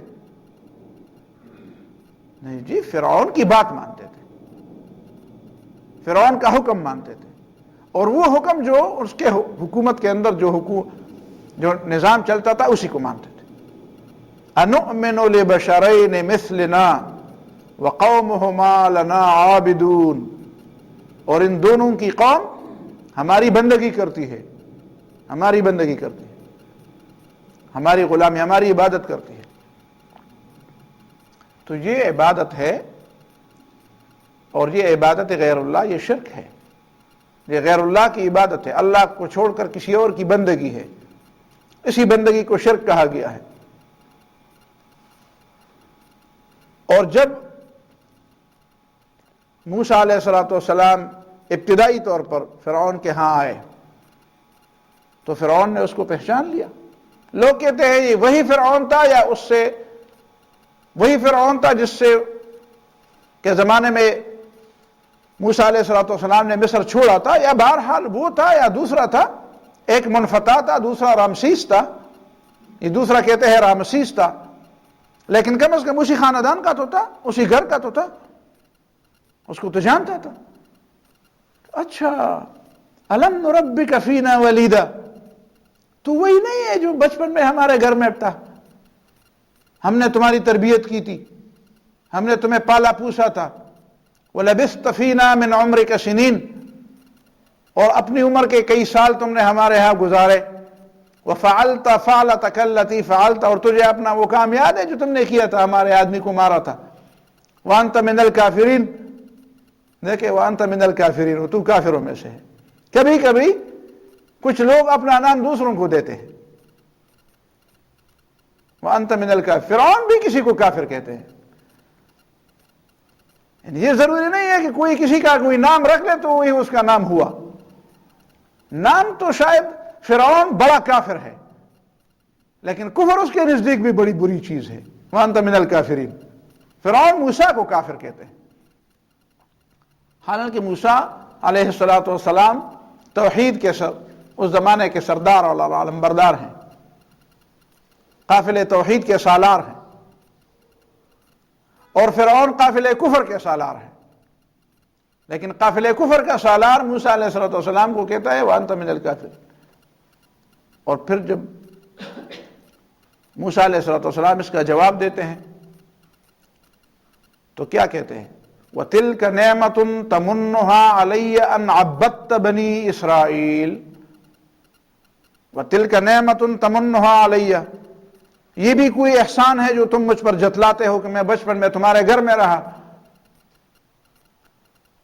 نہیں جی، فرعون کی بات مانتے تھے، فرعون کا حکم مانتے تھے، اور وہ حکم جو اس کے حکومت کے اندر جو نظام چلتا تھا اسی کو مانتے تھے. اَنُؤْمِنُ لِبَشَرَيْنِ مِثْلِنَا وَقَوْمُهُمَا لَنَا عَابِدُونَ، اور ان دونوں کی قوم ہماری بندگی کرتی ہے، ہماری بندگی کرتی ہے، ہماری غلامی، ہماری عبادت کرتی ہے. تو یہ عبادت ہے، اور یہ عبادت غیر اللہ، یہ شرک ہے. یہ غیر اللہ کی عبادت ہے، اللہ کو چھوڑ کر کسی اور کی بندگی ہے. اسی بندگی کو شرک کہا گیا ہے. اور جب موسیٰ علیہ السلام ابتدائی طور پر فرعون کے ہاں آئے تو فرعون نے اس کو پہچان لیا. لوگ کہتے ہیں یہ وہی فرعون تھا یا اس سے وہی فرعون تھا جس سے کے زمانے میں موسیٰ علیہ السلام نے مصر چھوڑا تھا، یا بہرحال وہ تھا یا دوسرا تھا. ایک منفتح تھا، دوسرا رامسیس تھا. یہ دوسرا کہتے ہیں رامسیس تھا، لیکن کم از کم اسی خاندان کا تو تھا، اسی گھر کا تو تھا، اس کو تو جانتا تھا. اچھا، الم نربک فینا ولیدا، تو وہی نہیں ہے جو بچپن میں ہمارے گھر میں تھا، ہم نے تمہاری تربیت کی تھی، ہم نے تمہیں پالا پوسا تھا. وَلَبِثْتَ فِينَا مِنْ عُمْرِكَ سِنِينَ، اور اپنی عمر کے کئی سال تم نے ہمارے ہاں گزارے، وَفَعَلْتَ فَعْلَتَكَ الَّتِي فَعَلْتَ، اور تجھے اپنا وہ کام یاد ہے جو تم نے کیا تھا، ہمارے آدمی کو مارا تھا، وَأَنْتَ مِنَ الْكَافِرِينَ، دیکھیں وَأَنْتَ مِنَ الْكَافِرِينَ، تو کافروں میں سے ہے۔ کبھی کبھی کچھ لوگ اپنا نام دوسروں کو دیتے ہیں، وَأَنْتَ مِنَ الْكَافِرِينَ، فرعون بھی کسی کو کافر کہتے ہیں۔ یہ ضروری نہیں ہے کہ کوئی کسی کا کوئی نام رکھ لے تو وہی اس کا نام ہوا۔ نام تو شاید فرعون بڑا کافر ہے، لیکن کفر اس کے نزدیک بھی بڑی بری چیز ہے۔ وَأَنْتَ مِنَ الْكَافِرِينَ، فرعون موسیٰ کو کافر کہتے ہیں، حالانکہ موسیٰ علیہ السلام توحید کے اس زمانے کے سردار اور علمبردار ہیں، قافلِ توحید کے سالار ہیں، اور فرعون قافلِ کفر کے سالار ہیں، لیکن قافلِ کفر کا سالار موسیٰ علیہ السلام کو کہتا ہے وَأَنْتَ مِنَ الْكَافِرِينَ۔ اور پھر جب موسیٰ علیہ السلام اس کا جواب دیتے ہیں تو کیا کہتے ہیں؟ وَتِلْكَ نِعْمَةٌ تَمُنُّهَا عَلَيَّ أَنْ عَبَّدْتَ بَنِي إِسْرَائِيلَ، وَتِلْكَ نِعْمَةٌ تَمُنُّهَا عَلَيَّ، یہ بھی کوئی احسان ہے جو تم مجھ پر جتلاتے ہو کہ میں بچپن میں تمہارے گھر میں رہا،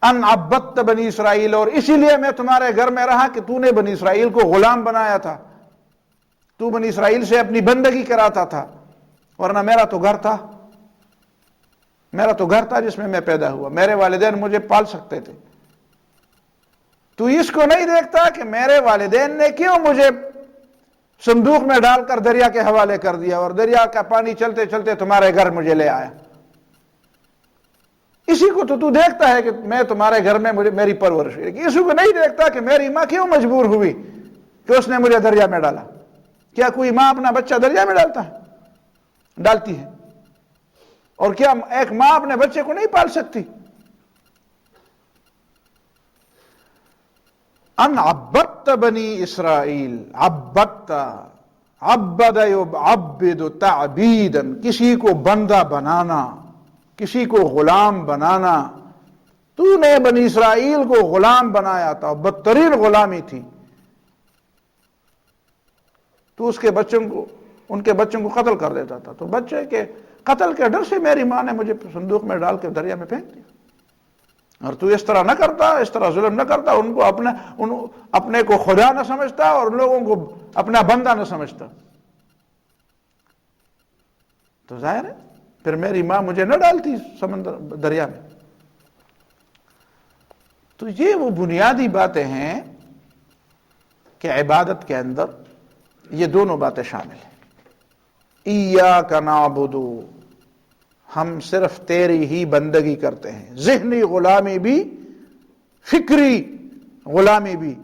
ان عبدت بنی اسرائیل، اور اسی لیے میں تمہارے گھر میں رہا کہ تو نے بنی اسرائیل کو غلام بنایا تھا، تو بنی اسرائیل سے اپنی بندگی کراتا تھا، ورنہ میرا تو گھر تھا جس میں میں پیدا ہوا، میرے والدین مجھے پال سکتے تھے۔ تو اس کو نہیں دیکھتا کہ میرے والدین نے کیوں مجھے صندوق میں ڈال کر دریا کے حوالے کر دیا اور دریا کا پانی چلتے چلتے تمہارے گھر مجھے لے آیا۔ اسی کو تو دیکھتا ہے کہ میں تمہارے گھر میں میری پرورش ہے، اسی کو نہیں دیکھتا کہ میری ماں کیوں مجبور ہوئی کہ اس نے مجھے دریا میں ڈالا۔ کیا کوئی ماں اپنا بچہ دریا میں ڈالتی ہے؟ اور کیا ایک ماں اپنے بچے کو نہیں پال سکتی؟ ان عبدت بنی اسرائیل، عبد یعبد تعبیدا، کسی کو بندہ بنانا، کسی کو غلام بنانا۔ تو نے بنی اسرائیل کو غلام بنایا تھا، بدترین غلامی تھی۔ تو ان کے بچوں کو قتل کر دیتا تھا، تو بچے کے قتل کے ڈر سے میری ماں نے مجھے صندوق میں ڈال کے دریا میں پھینک دیا۔ اور تو اس طرح نہ کرتا، اس طرح ظلم نہ کرتا، ان کو اپنے کو خدا نہ سمجھتا اور لوگوں کو اپنا بندہ نہ سمجھتا، تو ظاہر ہے پھر میری ماں مجھے نہ ڈالتی دریا میں۔ تو یہ وہ بنیادی باتیں ہیں کہ عبادت کے اندر یہ دونوں باتیں شامل ہیں۔ ایاک نعبد، ہم صرف تیری ہی بندگی کرتے ہیں، ذہنی غلامی بھی، فکری غلامی بھی۔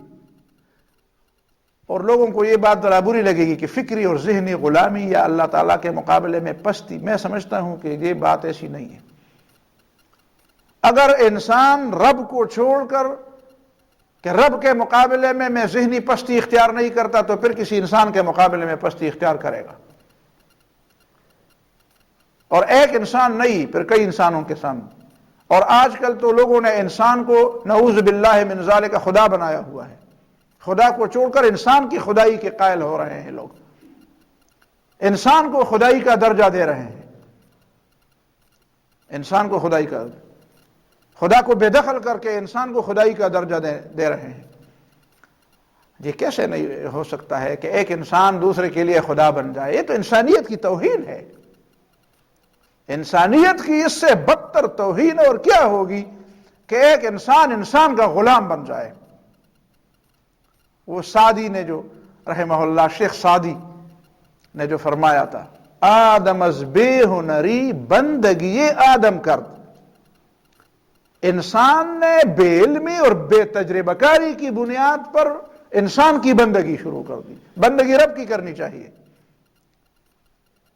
اور لوگوں کو یہ بات ذرا بری لگے گی کہ فکری اور ذہنی غلامی یا اللہ تعالیٰ کے مقابلے میں پستی، میں سمجھتا ہوں کہ یہ بات ایسی نہیں ہے۔ اگر انسان رب کو چھوڑ کر کہ رب کے مقابلے میں ذہنی پستی اختیار نہیں کرتا تو پھر کسی انسان کے مقابلے میں پستی اختیار کرے گا، اور ایک انسان نہیں پھر کئی انسانوں کے سامنے۔ اور آج کل تو لوگوں نے انسان کو نعوذ باللہ من ذالک خدا بنایا ہوا ہے، خدا کو چھوڑ کر انسان کی خدائی کے قائل ہو رہے ہیں، لوگ انسان کو خدائی کا درجہ دے رہے ہیں، انسان کو خدا کو بے دخل کر کے انسان کو خدائی کا درجہ دے رہے ہیں۔ یہ کیسے نہیں ہو سکتا ہے کہ ایک انسان دوسرے کے لیے خدا بن جائے؟ یہ تو انسانیت کی توہین ہے۔ انسانیت کی اس سے بدتر توہین اور کیا ہوگی کہ ایک انسان کا غلام بن جائے۔ وہ سعدی نے جو رحمہ اللہ، شیخ سعدی نے جو فرمایا تھا، آدم از بے ہنری بندگی آدم کرد، انسان نے بے علمی اور بے تجربہ کاری کی بنیاد پر انسان کی بندگی شروع کر دی۔ بندگی رب کی کرنی چاہیے،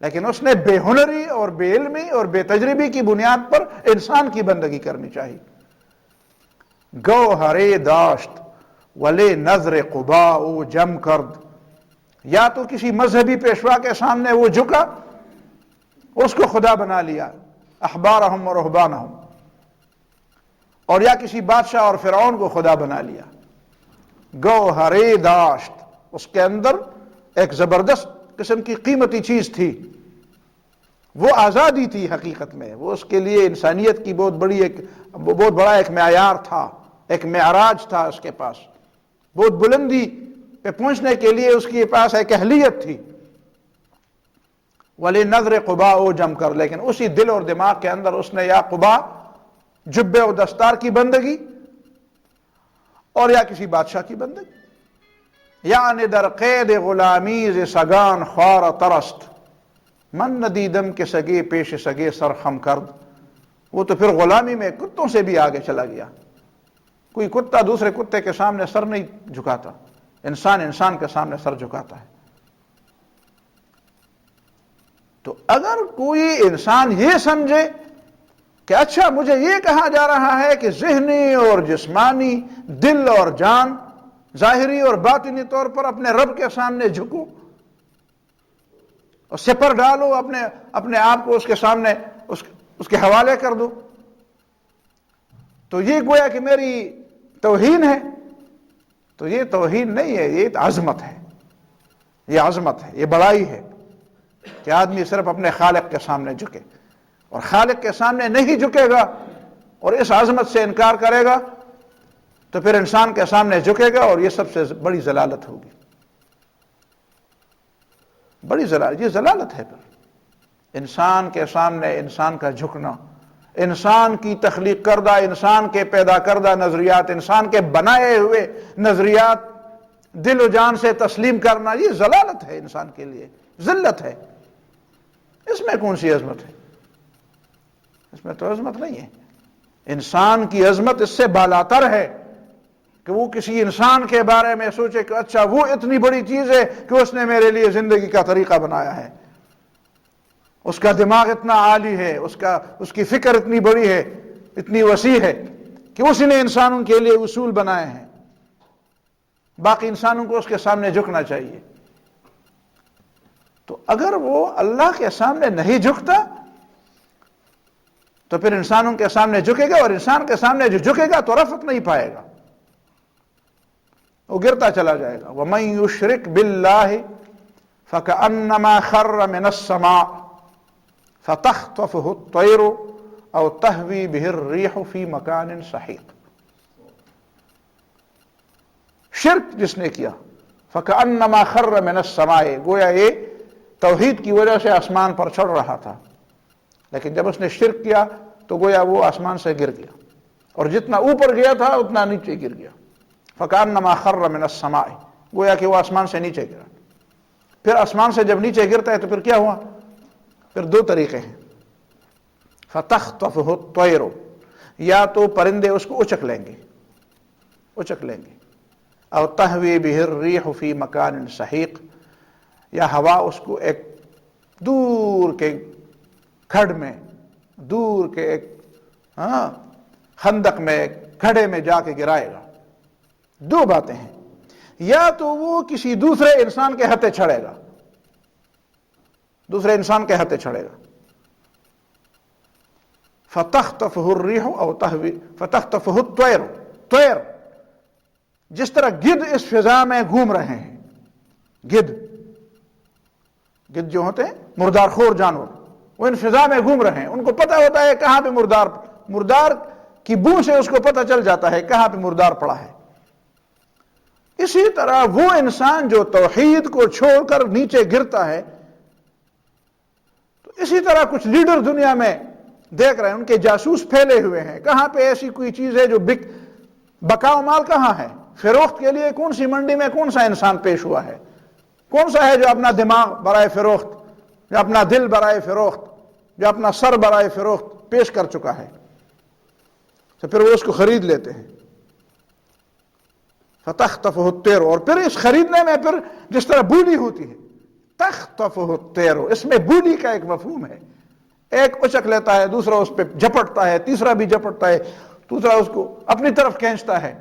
لیکن اس نے بے ہنری اور بے علمی اور بے تجربی کی بنیاد پر انسان کی بندگی کرنی چاہیے۔ گوہرے داشت ولے نظر قبا او جم کرد، یا تو کسی مذہبی پیشوا کے سامنے وہ جھکا، اس کو خدا بنا لیا، احبارہم و رہبانہم، اور یا کسی بادشاہ اور فرعون کو خدا بنا لیا۔ گوہرے داشت، اس کے اندر ایک زبردست قسم کی قیمتی چیز تھی، وہ آزادی تھی حقیقت میں، وہ اس کے لیے انسانیت کی بہت بڑا ایک معیار تھا، ایک معراج تھا اس کے پاس، بہت بلندی پہ پہنچنے کے لیے اس کے پاس ایک اہلیت تھی۔ ولی نظر قبا او جم کر، لیکن اسی دل اور دماغ کے اندر اس نے یا قبا جبے و دستار کی بندگی اور یا کسی بادشاہ کی بندگی، یعنی در قید غلامیز سگان خوار ترست، من ندیدم کے سگے پیش سگے سر خم کرد، وہ تو پھر غلامی میں کتوں سے بھی آگے چلا گیا، کوئی کتا دوسرے کتے کے سامنے سر نہیں جھکاتا، انسان کے سامنے سر جھکاتا ہے۔ تو اگر کوئی انسان یہ سمجھے کہ اچھا مجھے یہ کہا جا رہا ہے کہ ذہنی اور جسمانی، دل اور جان، ظاہری اور باطنی طور پر اپنے رب کے سامنے جھکو اور سپر ڈالو، اپنے آپ کو اس کے سامنے اس کے حوالے کر دو، تو یہ گویا کہ میری توہین ہے، تو یہ توہین نہیں ہے، یہ عظمت ہے، یہ عظمت ہے، یہ بڑائی ہے کہ آدمی صرف اپنے خالق کے سامنے جھکے، اور خالق کے سامنے نہیں جھکے گا اور اس عظمت سے انکار کرے گا تو پھر انسان کے سامنے جھکے گا، اور یہ سب سے بڑی ضلالت ہوگی، بڑی ضلالت، یہ ضلالت ہے۔ پھر انسان کے سامنے انسان کا جھکنا، انسان کی تخلیق کردہ، انسان کے پیدا کردہ نظریات، انسان کے بنائے ہوئے نظریات دل و جان سے تسلیم کرنا، یہ ضلالت ہے، انسان کے لیے ذلت ہے۔ اس میں کون سی عظمت ہے؟ اس میں تو عظمت نہیں ہے۔ انسان کی عظمت اس سے بالاتر ہے کہ وہ کسی انسان کے بارے میں سوچے کہ اچھا وہ اتنی بڑی چیز ہے کہ اس نے میرے لیے زندگی کا طریقہ بنایا ہے، اس کا دماغ اتنا عالی ہے، اس کی فکر اتنی بڑی ہے، اتنی وسیع ہے کہ اس نے انسانوں کے لیے اصول بنائے ہیں، باقی انسانوں کو اس کے سامنے جھکنا چاہیے۔ تو اگر وہ اللہ کے سامنے نہیں جھکتا تو پھر انسانوں کے سامنے جھکے گا، اور انسان کے سامنے جو جھکے گا تو رفعت نہیں پائے گا، وہ گرتا چلا جائے گا۔ وَمَن يُشْرِكْ بِاللَّهِ فَكَأَنَّمَا خَرَّ مِنَ السَّمَاءِ فَتَخْطَفُهُ الطَّيْرُ أَوْ تَهْوِي بِهِ الرِّيحُ فِي مَكَانٍ سَحِيقٍ۔ شرک جس نے کیا، فَكَأَنَّمَا خَرَّ مِنَ السَّمَاءِ، گویا یہ توحید کی وجہ سے آسمان پر چڑھ رہا تھا، لیکن جب اس نے شرک کیا تو گویا وہ آسمان سے گر گیا، اور جتنا اوپر گیا تھا اتنا نیچے گر گیا۔ فَكَأَنَّمَا خَرَّ مِنَ السَّمَاءِ، گویا کہ وہ آسمان سے نیچے گرا۔ پھر آسمان سے جب نیچے گرتا ہے تو پھر کیا ہوا؟ پھر دو طریقے ہیں، فَتَخْطَفُهُ الطَّيْرُ، یا تو پرندے اس کو اچک لیں گے، اور تَهْوِي بِهِ الرِّيحُ فِي مَكَانٍ سَحِيقٍ، یا ہوا اس کو ایک دور کے کھڈ میں، دور کے ایک خندق میں، کھڈے میں جا کے گرائے گا۔ دو باتیں ہیں، یا تو وہ کسی دوسرے انسان کے ہاتھے چھڑے گا، دوسرے انسان کے ہاتھے چھڑے گا، فَتَخْطَفُهُ الرِّيحُ أَوْ فَتَخْطَفُهُ الطَّيْرُ، طیر، جس طرح گدھ اس فضا میں گھوم رہے ہیں، گدھ جو ہوتے ہیں مردار خور جانور، وہ ان فضا میں گھوم رہے ہیں، ان کو پتہ ہوتا ہے کہاں پہ مردار کی بو سے اس کو پتہ چل جاتا ہے کہاں پہ مردار پڑا ہے۔ اسی طرح وہ انسان جو توحید کو چھوڑ کر نیچے گرتا ہے، تو اسی طرح کچھ لیڈر دنیا میں دیکھ رہے ہیں، ان کے جاسوس پھیلے ہوئے ہیں، کہاں پہ ایسی کوئی چیز ہے جو بکاؤ مال کہاں ہے، فروخت کے لیے کون سی منڈی میں کون سا انسان پیش ہوا ہے، کون سا ہے جو اپنا دماغ برائے فروخت، جو اپنا دل برائے فروخت، جو اپنا سر برائے فروخت پیش کر چکا ہے، تو پھر وہ اس کو خرید لیتے ہیں۔ فَتَخْطَفُهُ الطَّيْرُ، اور پھر اس خریدنے میں پھر جس طرح بولی ہوتی ہے، تَخْطَفُهُ الطَّيْرُ، اس میں بولی کا ایک مفہوم ہے، ایک اچک لیتا ہے، دوسرا اس پہ جھپٹتا ہے، تیسرا بھی جھپٹتا ہے، دوسرا اس کو اپنی طرف کھینچتا ہے۔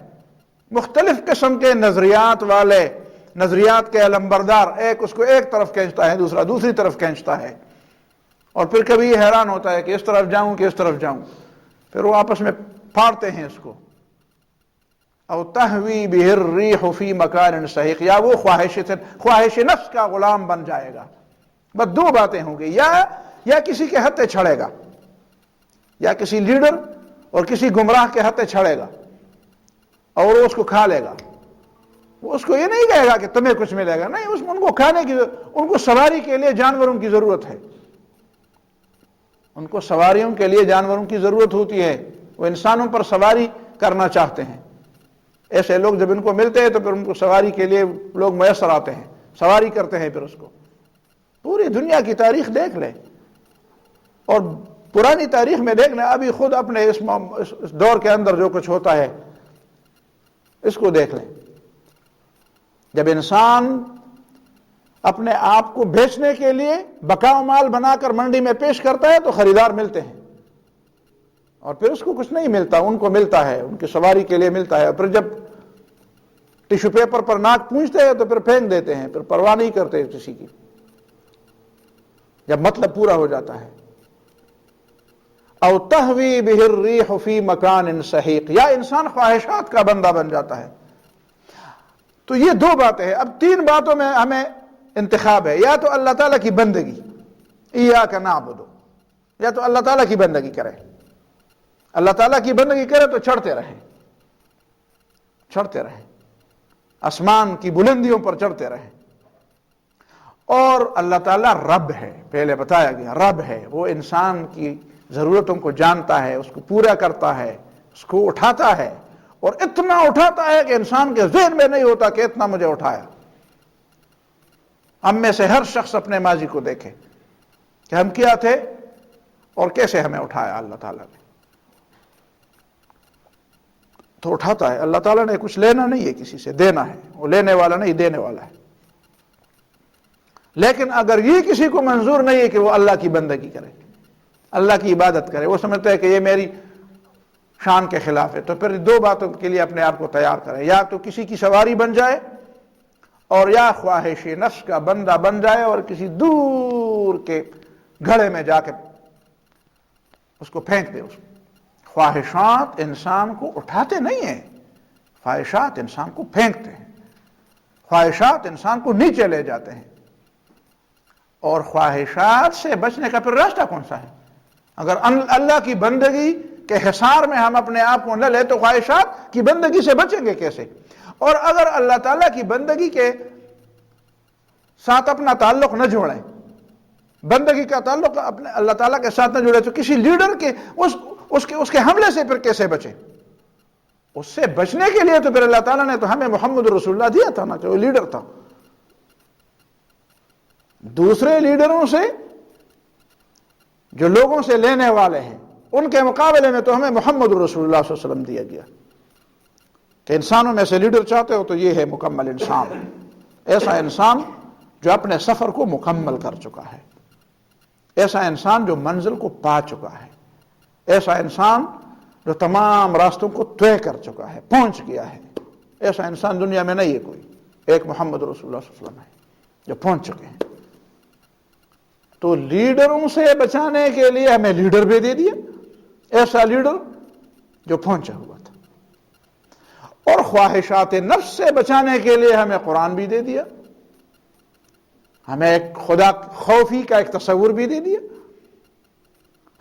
مختلف قسم کے نظریات والے، نظریات کے علمبردار، ایک اس کو ایک طرف کھینچتا ہے، دوسرا دوسری طرف کھینچتا ہے، اور پھر کبھی یہ حیران ہوتا ہے کہ اس طرف جاؤں کہ اس طرف جاؤں، پھر وہ آپس میں پھاڑتے ہیں اس کو، او تہوی بہ الریح فی مکان سحیق، یا وہ خواہش نفس کا غلام بن جائے گا. بس دو باتیں ہوں گی، یا کسی کے ہتھے چھڑے گا، یا کسی لیڈر اور کسی گمراہ کے ہتھے چھڑے گا اور وہ اس کو کھا لے گا. وہ اس کو یہ نہیں کہے گا کہ تمہیں کچھ ملے گا، نہیں، ان کو کھانے کی، ان کو سواری کے لیے جانوروں کی ضرورت ہے، ان کو سواریوں کے لیے جانوروں کی ضرورت ہوتی ہے، وہ انسانوں پر سواری کرنا چاہتے ہیں. ایسے لوگ جب ان کو ملتے ہیں تو پھر ان کو سواری کے لیے لوگ میسر آتے ہیں، سواری کرتے ہیں. پھر اس کو پوری دنیا کی تاریخ دیکھ لیں اور پرانی تاریخ میں دیکھ لیں، ابھی خود اپنے اس دور کے اندر جو کچھ ہوتا ہے اس کو دیکھ لیں. جب انسان اپنے آپ کو بیچنے کے لیے بقاء مال بنا کر منڈی میں پیش کرتا ہے تو خریدار ملتے ہیں، اور پھر اس کو کچھ نہیں ملتا، ان کو ملتا ہے، ان کی سواری کے لیے ملتا ہے. اور پھر جب ٹیشو پیپر پر ناک پونجتے ہیں تو پھر پھینک دیتے ہیں، پھر پرواہ نہیں کرتے کسی کی جب مطلب پورا ہو جاتا ہے. او تہوی بہ الریح فی مکان سحیق، یا انسان خواہشات کا بندہ بن جاتا ہے. تو یہ دو باتیں ہیں. اب تین باتوں میں ہمیں انتخاب ہے، یا تو اللہ تعالیٰ کی بندگی، ایاک نعبد، یا تو اللہ تعالیٰ کی بندگی کرے. اللہ تعالیٰ کی بندگی کرے تو چڑھتے رہیں، چڑھتے رہیں، آسمان کی بلندیوں پر چڑھتے رہیں. اور اللہ تعالیٰ رب ہے، پہلے بتایا گیا رب ہے، وہ انسان کی ضرورتوں کو جانتا ہے، اس کو پورا کرتا ہے، اس کو اٹھاتا ہے، اور اتنا اٹھاتا ہے کہ انسان کے ذہن میں نہیں ہوتا کہ اتنا مجھے اٹھایا. ہم میں سے ہر شخص اپنے ماضی کو دیکھے کہ ہم کیا تھے اور کیسے ہمیں اٹھایا اللہ تعالیٰ نے. تو اٹھاتا ہے. اللہ تعالیٰ نے کچھ لینا نہیں ہے کسی سے، دینا ہے. وہ لینے والا نہیں، دینے والا ہے. لیکن اگر یہ کسی کو منظور نہیں ہے کہ وہ اللہ کی بندگی کرے، اللہ کی عبادت کرے، وہ سمجھتا ہے کہ یہ میری شان کے خلاف ہے، تو پھر دو باتوں کے لیے اپنے آپ کو تیار کرے، یا تو کسی کی سواری بن جائے، اور یا خواہش نفس کا بندہ بن جائے اور کسی دور کے گھڑے میں جا کے اس کو پھینک دے. اس کو خواہشات انسان کو اٹھاتے نہیں ہیں، خواہشات انسان کو پھینکتے ہیں، خواہشات انسان کو نیچے لے جاتے ہیں. اور خواہشات سے بچنے کا پھر راستہ کون سا ہے؟ اگر اللہ کی بندگی کے حصار میں ہم اپنے آپ کو نہ لیں تو خواہشات کی بندگی سے بچیں گے کیسے؟ اور اگر اللہ تعالیٰ کی بندگی کے ساتھ اپنا تعلق نہ جوڑیں، بندگی کا تعلق اپنے اللہ تعالیٰ کے ساتھ نہ جوڑے، تو کسی لیڈر کے اس کے حملے سے پھر کیسے بچیں؟ اس سے بچنے کے لیے تو پھر اللہ تعالیٰ نے تو ہمیں محمد رسول اللہ دیا تھا نا، کہ وہ لیڈر تھا. دوسرے لیڈروں سے جو لوگوں سے لینے والے ہیں ان کے مقابلے میں تو ہمیں محمد رسول اللہ صلی اللہ علیہ وسلم دیا گیا کہ انسانوں میں سے لیڈر چاہتے ہو تو یہ ہے مکمل انسان، ایسا انسان جو اپنے سفر کو مکمل کر چکا ہے، ایسا انسان جو منزل کو پا چکا ہے، ایسا انسان جو تمام راستوں کو طے کر چکا ہے، پہنچ گیا ہے. ایسا انسان دنیا میں نہیں ہے کوئی، ایک محمد رسول اللہ صلی اللہ علیہ وسلم ہے جو پہنچ چکے ہیں. تو لیڈروں سے بچانے کے لیے ہمیں لیڈر بھی دے دیا، ایسا لیڈر جو پہنچا ہوا تھا. اور خواہشات نفس سے بچانے کے لیے ہمیں قرآن بھی دے دیا، ہمیں ایک خدا خوفی کا ایک تصور بھی دے دیا،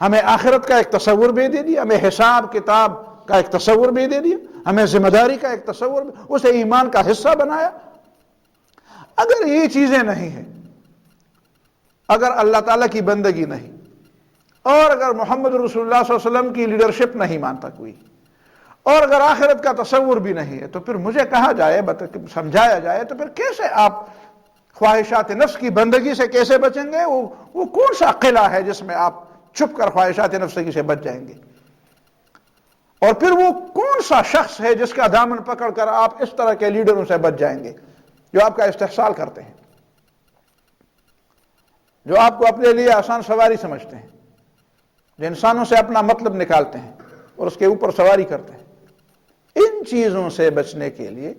ہمیں آخرت کا ایک تصور بھی دے دیا، ہمیں حساب کتاب کا ایک تصور بھی دے دیا، ہمیں ذمہ داری کا ایک تصور، اسے ایمان کا حصہ بنایا. اگر یہ چیزیں نہیں ہیں، اگر اللہ تعالیٰ کی بندگی نہیں، اور اگر محمد رسول اللہ صلی اللہ علیہ وسلم کی لیڈرشپ نہیں مانتا کوئی، اور اگر آخرت کا تصور بھی نہیں ہے، تو پھر مجھے کہا جائے، سمجھایا جائے، تو پھر کیسے آپ خواہشات نفس کی بندگی سے کیسے بچیں گے؟ وہ کون سا قلعہ ہے جس میں آپ چھپ کر خواہشات نفس سے بچ جائیں گے؟ اور پھر وہ کون سا شخص ہے جس کا دامن پکڑ کر آپ اس طرح کے لیڈروں سے بچ جائیں گے جو آپ کا استحصال کرتے ہیں، جو آپ کو اپنے لیے آسان سواری سمجھتے ہیں، جو انسانوں سے اپنا مطلب نکالتے ہیں اور اس کے اوپر سواری کرتے ہیں؟ ان چیزوں سے بچنے کے لیے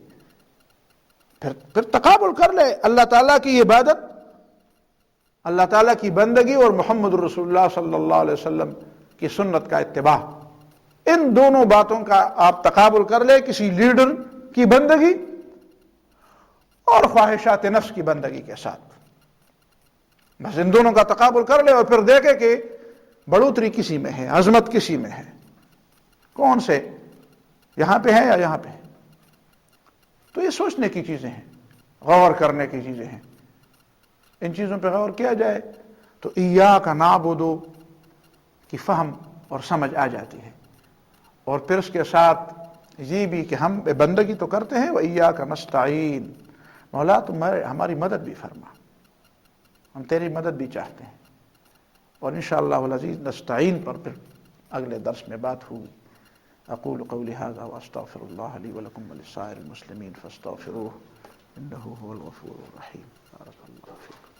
پھر تقابل کر لے اللہ تعالیٰ کی عبادت، اللہ تعالیٰ کی بندگی اور محمد رسول اللہ صلی اللہ علیہ وسلم کی سنت کا اتباع. ان دونوں باتوں کا آپ تقابل کر لیں، کسی لیڈر کی بندگی اور خواہشات نفس کی بندگی کے ساتھ، بس ان دونوں کا تقابل کر لے اور پھر دیکھے کہ بڑھوتری کسی میں ہے، عظمت کسی میں ہے، کون سے یہاں پہ ہے یا یہاں پہ ہے۔ تو یہ سوچنے کی چیزیں ہیں، غور کرنے کی چیزیں ہیں، ان چیزوں پہ غور کیا جائے تو ایاک نعبد کی فہم اور سمجھ آ جاتی ہے، اور پھر اس کے ساتھ یہ بھی کہ ہم بندگی تو کرتے ہیں، وَإِيَّاكَ نَسْتَعِينُ، مولا تم ہماری مدد بھی فرما، ہم تیری مدد بھی چاہتے ہیں۔ اور انشاءاللہ العزیز نستعین پر پھر اگلے درس میں بات ہوگی۔ اقول قولی ھذا واستغفر اللہ لی ولکم ولسائر المسلمین فاستغفروہ انہ هو الغفور الرحیم۔ بارک اللہ فیکم۔